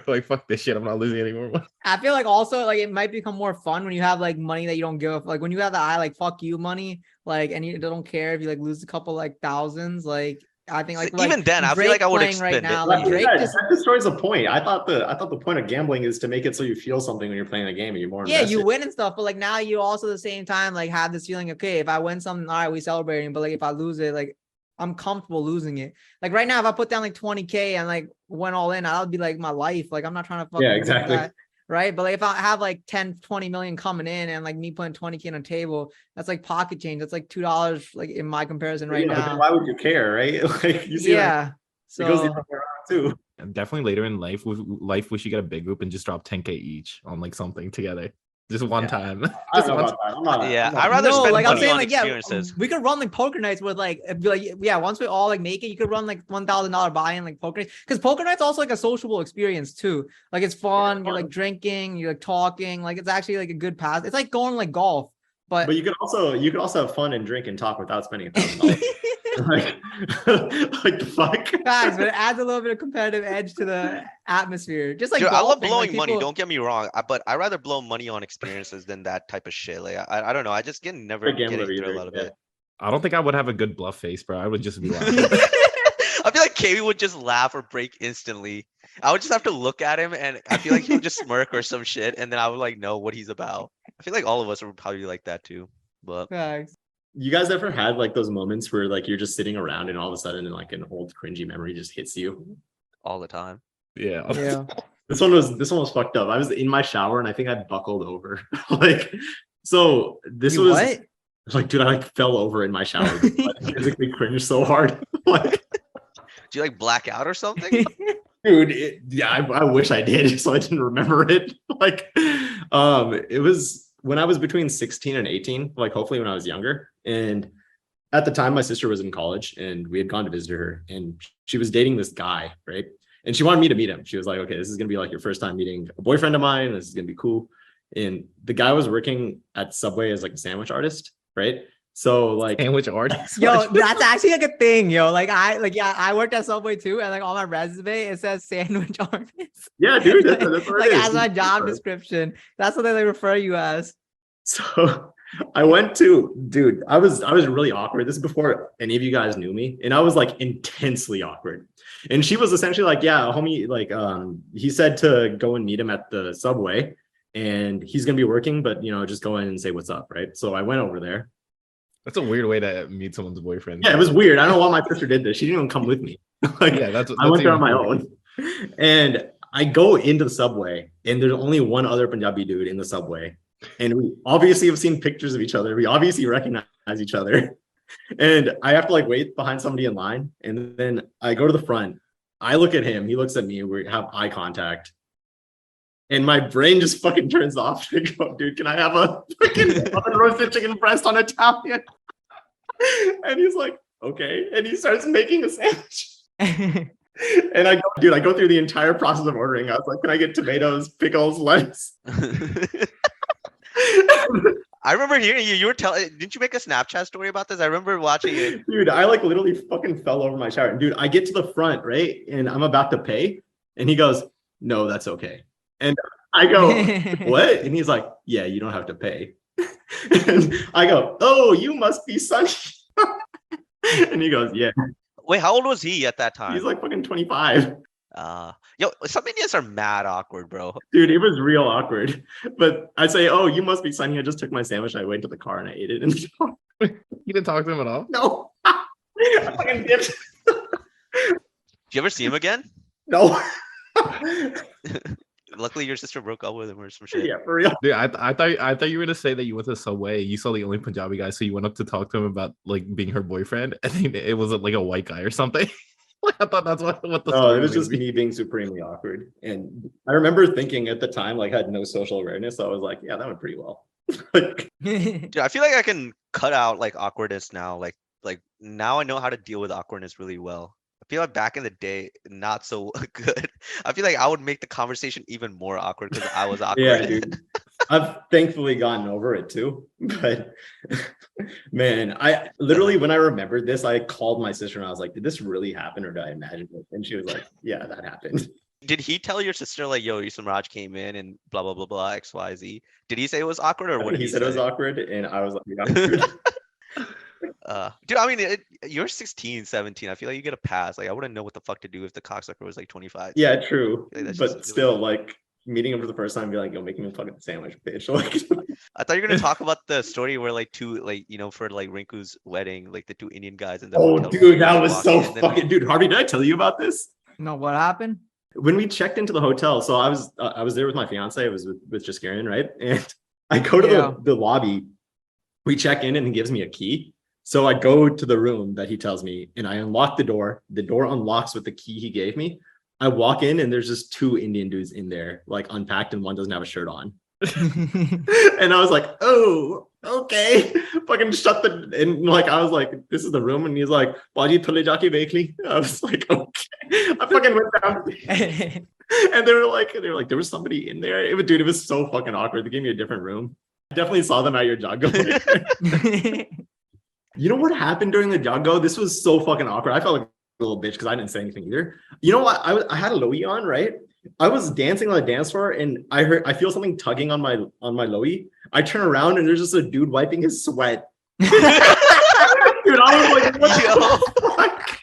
We're like, fuck this shit, I'm not losing anymore. I feel like also like it might become more fun when you have like money that you don't give. Like when you have the like fuck you money, like and you don't care if you like lose a couple like thousands. Like I think like even then I feel like I would expect right now. It. Like Drake that destroys the point. I thought the point of gambling is to make it so you feel something when you're playing a game and you're more invested. You win and stuff, but like now you also at the same time like have this feeling, okay, if I win something, all right, we celebrating, but like if I lose it, like I'm comfortable losing it. Like right now, if I put down like 20K and like went all in, that would be like my life. Like I'm not trying to fucking exactly. That, right? But like if I have like 10-20 million coming in and like me putting 20K on a table, that's like pocket change. That's like $2 like in my comparison right now. Why would you care, right? Like you see, so it goes the other way around too. And definitely later in life, we should get a big group and just drop 10K each on like something together. Just one time. I'd rather spend like money I'm saying, on like, experiences. We could run like poker nights with like, once we all like make it, you could run like $1,000 buy-in like poker nights, because poker nights also like a sociable experience too. Like it's fun. You're like drinking, you're like talking, like it's actually like a good pass. It's like going like golf. But you could also have fun and drink and talk without spending $1,000. like the fuck, guys, but it adds a little bit of competitive edge to the atmosphere. Just like I love blowing like, people... money. Don't get me wrong, but I rather blow money on experiences than that type of shit. Like I don't know. I just never get a thrill out of it. I don't think I would have a good bluff face, bro. I would just be laughing. I feel like KB would just laugh or break instantly. I would just have to look at him, and I feel like he would just smirk or some shit, and then I would like know what he's about. I feel like all of us would probably like that too. But thanks. You guys ever had like those moments where like you're just sitting around and all of a sudden like an old cringy memory just hits you? All the time. Yeah. This one was fucked up. I was in my shower and I think I buckled over. Like, so this was what? Like, dude, I like fell over in my shower. I physically cringed so hard. Like, Do you like black out or something? dude, I wish I did, so I didn't remember it. Like, it was when I was between 16 and 18, like hopefully when I was younger. And at the time, my sister was in college and we had gone to visit her, and she was dating this guy, right? And she wanted me to meet him. She was like, okay, this is gonna be like your first time meeting a boyfriend of mine. This is gonna be cool. And the guy was working at Subway as like a sandwich artist, right? So like Sandwich artist. Yo, that's actually like a thing, yo. I worked at Subway too, and like on my resume it says sandwich artist. yeah, dude, that's what Like it is. as my job description. That's what they refer you as. So I went to, dude, I was really awkward. This is before any of you guys knew me, and I was like intensely awkward. And she was essentially like, yeah, homie, like he said to go and meet him at the Subway, and he's gonna be working, but just go in and say what's up, right? So I went over there. That's a weird way to meet someone's boyfriend. Yeah, it was weird. I don't know why my sister did this. She didn't even come with me. Like, Yeah, that's I went there on my weird. own. And I go into the Subway, and there's only one other Punjabi dude in the Subway. And we obviously have seen pictures of each other. We obviously recognize each other. And I have to like wait behind somebody in line. And then I go to the front. I look at him. He looks at me. We have eye contact. And my brain just fucking turns off. I go, dude, can I have a fucking roasted chicken breast on Italian? And he's like, okay. And he starts making a sandwich. And I go through the entire process of ordering. I was like, can I get tomatoes, pickles, lettuce? I remember hearing you were telling, didn't you make a Snapchat story about this? I remember watching it. Dude, I like literally fucking fell over my shower. And dude, I get to the front, right? And I'm about to pay. And he goes, no, that's okay. And I go, what? And he's like, yeah, you don't have to pay. And I go, oh, you must be Sunny. And he goes, yeah. Wait, how old was he at that time? He's like fucking 25. Yo, some Indians are mad awkward, bro. Dude, it was real awkward. But I say, oh, you must be Sunny. I just took my sandwich. I went to the car and I ate it. And You didn't talk to him at all? no. I fucking dipped. Did you ever see him again? No. Luckily, your sister broke up with him or some shit. Yeah, for real. Dude, I thought you were gonna say that you went to Subway. You saw the only Punjabi guy, so you went up to talk to him about like being her boyfriend. I think it was like a white guy or something. I thought that's what the No, story it was just be. me being supremely awkward. And I remember thinking at the time, like, I had no social awareness. So I was like, yeah, that went pretty well. Like, Dude, I feel like I can cut out like awkwardness now. Like now I know how to deal with awkwardness really well. I feel like back in the day, not so good. I feel like I would make the conversation even more awkward because I was awkward. yeah, dude. I've thankfully gotten over it too. But man, I literally, when I remembered this, I called my sister and I was like, did this really happen or did I imagine it? And she was like, yeah, that happened. Did he tell your sister like, yo, Samraaj came in and blah blah blah blah XYZ? Did he say it was awkward or what did He said say? it was awkward, and I was like, yeah, dude. Dude, I mean, you're 16, 17. I feel like you get a pass. Like, I wouldn't know what the fuck to do if the cocksucker was like 25. Yeah, true. Like, that's But just- still, like meeting him for the first time, be like, yo, making me a fucking sandwich, bitch. Like, I thought you were gonna talk about the story where like two, like for like Rinku's wedding, like the two Indian guys in the oh, hotel dude, room that was walk so in, and then- fucking, dude. Harvey, did I tell you about this? No, what happened? When we checked into the hotel, so I was there with my fiance. I was with Jaskarian, right? And I go to the lobby. We check in, and he gives me a key. So I go to the room that he tells me, and I unlock the door. The door unlocks with the key he gave me. I walk in, and there's just two Indian dudes in there, like unpacked, and one doesn't have a shirt on. And I was like, oh, okay. Fucking shut the, and like, I was like, this is the room. And he's like, Baji thole jaake dekh li. I was like, okay. I fucking went down. And they were like, there was somebody in there. Dude, it was so fucking awkward. They gave me a different room. I definitely saw them at your Jago. You know what happened during the Jago? This was so fucking awkward. I felt like a little bitch because I didn't say anything either. You know what? I had a lowie on, right? I was dancing on the dance floor and I feel something tugging on my lowie. I turn around and there's just a dude wiping his sweat. Dude, I was like, what the fuck?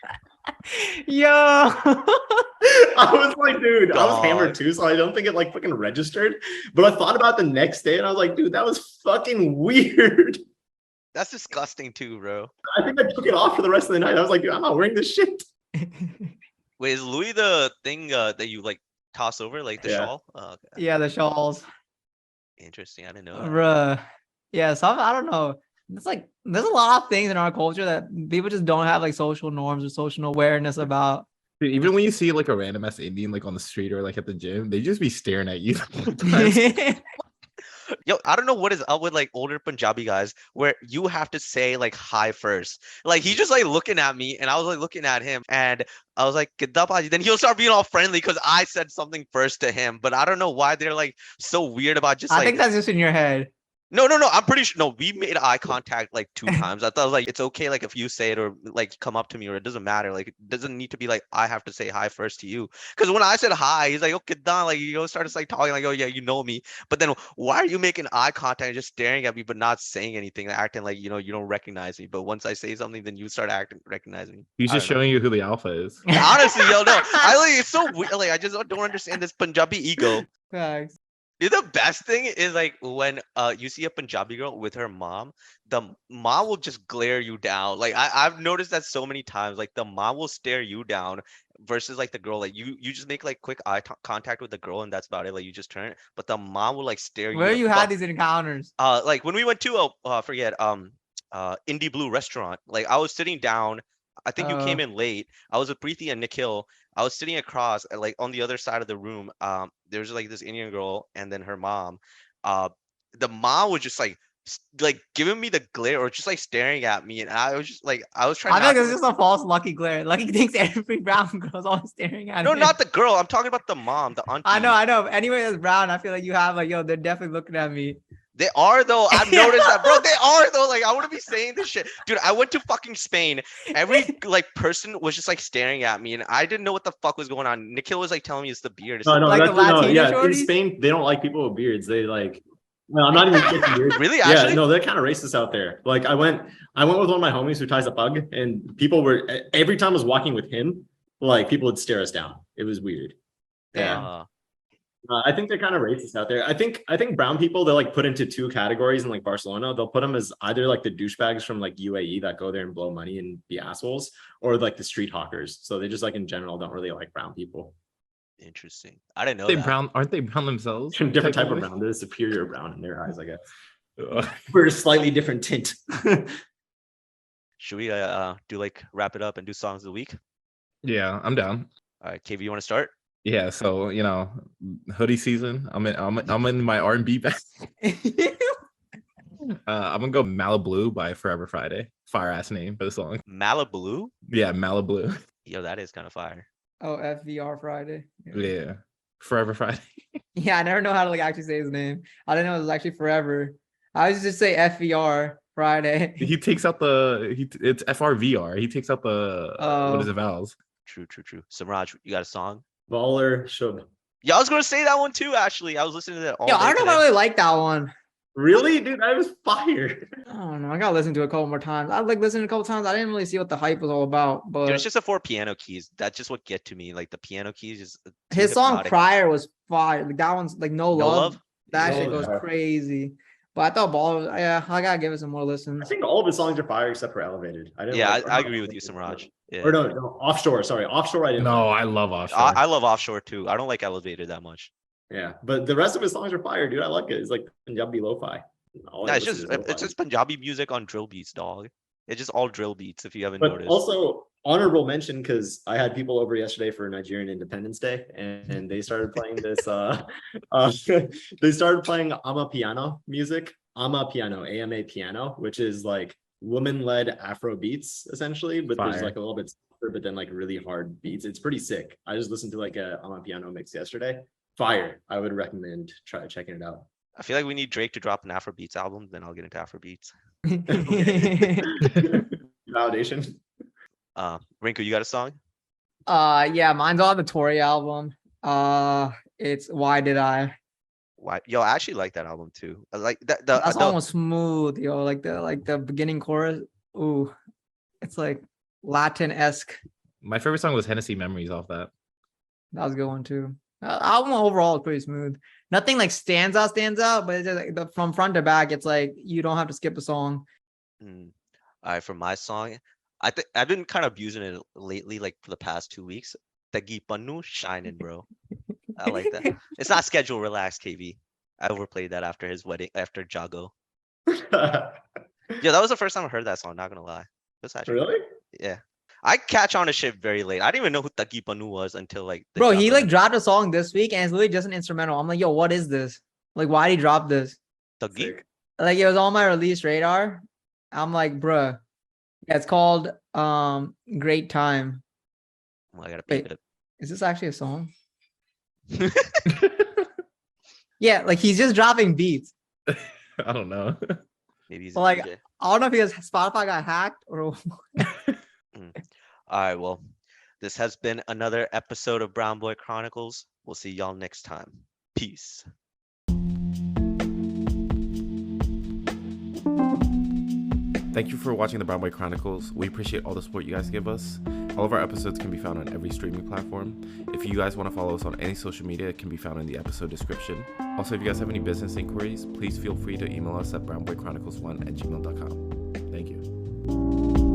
Yo. I was like, dude, I was Dog. hammered too, so I don't think it like fucking registered. But I thought about the next day and I was like, dude, that was fucking weird. That's disgusting too, bro. I think I took it off for the rest of the night. I was like, dude, I'm not wearing this shit. Wait, is Louis the thing that you like toss over, like the Yeah. shawl? Oh, okay. Yeah, the shawls. Interesting. I didn't know. That. Bruh. Yeah, I don't know. It's like there's a lot of things in our culture that people just don't have like social norms or social awareness about. Dude, even when you see like a random ass Indian like on the street or like at the gym, they just be staring at you the whole time. Yo, I don't know what is up with like older Punjabi guys where you have to say like hi first. Like he's just like looking at me and I was like looking at him and I was like, "Kidda bhaji?" Then he'll start being all friendly because I said something first to him. But I don't know why they're like so weird about just I like think that's just in your head. no. I'm pretty sure. No, we made eye contact like 2 times. I thought like it's okay, like if you say it or like come up to me or it doesn't matter. Like it doesn't need to be like I have to say hi first to you. Because when I said hi, he's like, "Okay, done." Like you know, started like talking like, "Oh yeah, you know me." But then why are you making eye contact and just staring at me but not saying anything, acting like you know you don't recognize me? But once I say something, then you start acting recognizing me. He's I just don't know. showing you who the alpha is. Honestly, yo, no, I like it's so weird. Like I just don't understand this Punjabi ego. Facts. Dude, the best thing is like when you see a Punjabi girl with her mom, the mom will just glare you down. Like I've noticed that so many times. Like the mom will stare you down versus like the girl. Like you just make like quick contact with the girl and that's about it. Like you just turn it. But the mom will like stare Where you. you had these encounters? Like when we went to Indie Blue restaurant. Like I was sitting down. I think you came in late. I was with Preeti and Nikhil. I was sitting across, like on the other side of the room. There's like this Indian girl and then her mom. The mom was just like giving me the glare or just like staring at me, and I was just like I was trying. I think not it's to, just a false Lucky glare. Lucky thinks every brown girl's always staring at no, him. not the girl. I'm talking about the mom, the auntie. I know. Anyway, that's brown. I feel like you have like, yo, they're definitely looking at me. They are though. I've noticed that, bro. They are though. Like I wouldn't be saying this shit, dude. I went to fucking Spain. Every like person was just like staring at me, and I didn't know what the fuck was going on. Nikhil was like telling me it's the beard. No, Like that's the Latina yeah. In shorties? Spain, they don't like people with beards. They like. No, I'm not even kidding. Beards. Really? Yeah, Actually? no, they're kind of racist out there. Like I went with one of my homies who ties a pug, and people were every time I was walking with him, like people would stare us down. It was weird. Yeah. I think they're kind of racist out there. I think brown people they're like put into two categories in like Barcelona. They'll put them as either like the douchebags from like UAE that go there and blow money and be assholes, or like the street hawkers. So they just like in general don't really like brown people. Interesting. I didn't know They that. brown aren't they brown themselves? Different type of brown. They're superior brown in their eyes, I guess. We're a slightly different tint. Should we do like wrap it up and do songs of the week? Yeah, I'm down. All right, KV, you want to start? Yeah, so you know, hoodie season. I'm in my R&B bag. I'm gonna go Malibu by Forever Friday. Fire ass name for the song. Malibu? Yeah, Malibu. Yo, that is kind of fire. Oh, FVR Friday. Yeah, Forever Friday. Yeah, I never know how to like actually say his name. I didn't know it was actually Forever. I always just say FVR Friday. He takes out it's FRVR. He takes out the what is the vowels? True. Samraaj, you got a song? Baller Shub. Yeah, I was gonna say that one too. Actually, I was listening to that all Yo, day I don't know if I today. really like that one. Really, dude? I was fired. I don't know. I gotta listen to it a couple more times. I like listened a couple times. I didn't really see what the hype was all about, but Dude, it's just the 4 piano keys. That's just what get to me. Like the piano keys is too his song hypnotic. Prior was fire. Like that one's like No No Love. Love? That No shit goes Love. crazy. But I thought Ball, yeah, I gotta give it some more listens. I think all of his songs are fire except for Elevated. I didn't. Yeah, like, I agree with you, Samraaj. Yeah. Or no, Offshore. Sorry, Offshore. I didn't. No, like. I love Offshore. I love Offshore too. I don't like Elevated that much. Yeah, but the rest of his songs are fire, dude. I like it. It's like Punjabi lo-fi. All I No, it's listen just to is lo-fi. it's just Punjabi music on drill beats, dog. It's just all drill beats. If you haven't But noticed. also honorable mention because I had people over yesterday for Nigerian Independence Day, and they started playing this. They started playing Amapiano music. Amapiano, AMA piano, which is like woman-led Afro beats essentially, but there's Fire. like a little bit softer, but then like really hard beats. It's pretty sick. I just listened to like a Amapiano mix yesterday. Fire. I would recommend checking it out. I feel like we need Drake to drop an Afrobeats album, then I'll get into Afrobeats. Validation. Rinku, you got a song? Yeah, mine's on the Tory album. It's Why Did I? Why? Yo, I actually like that album too. I like that. That song was smooth, yo. Like the beginning chorus. Ooh, it's like Latin-esque. My favorite song was Hennessy Memories off that. That was a good one too. Album overall is pretty smooth. Nothing like stands out, but it's just like from front to back, it's like you don't have to skip a song. All right, for my song, I've been kind of abusing it lately, like for the past 2 weeks. Tagi Pannu shining, bro. I like that. It's not schedule relax, KV. I overplayed that after his wedding, after Jago. Yeah, that was the first time I heard that song. Not gonna lie. That's actually Really? yeah. I catch on to shit very late. I didn't even know who Taki Panu was until like. Bro, he like dropped a song this week and it's literally just an instrumental. I'm like, yo, what is this? Like, why did he drop this? Taki. Sick. Like, it was on my release radar. I'm like, bruh. Yeah, it's called Great Time. Oh, I gotta Wait. peep it. Is this actually a song? Yeah, like he's just dropping beats. I don't know. Maybe he's But, a like, DJ. I don't know if his Spotify got hacked or All right, well, this has been another episode of Brown Boy Chronicles. We'll see y'all next time. Peace. Thank you for watching the Brown Boy Chronicles. We appreciate all the support you guys give us. All of our episodes can be found on every streaming platform. If you guys want to follow us on any social media, it can be found in the episode description. Also, if you guys have any business inquiries, please feel free to email us at brownboychronicles1@gmail.com. Thank you.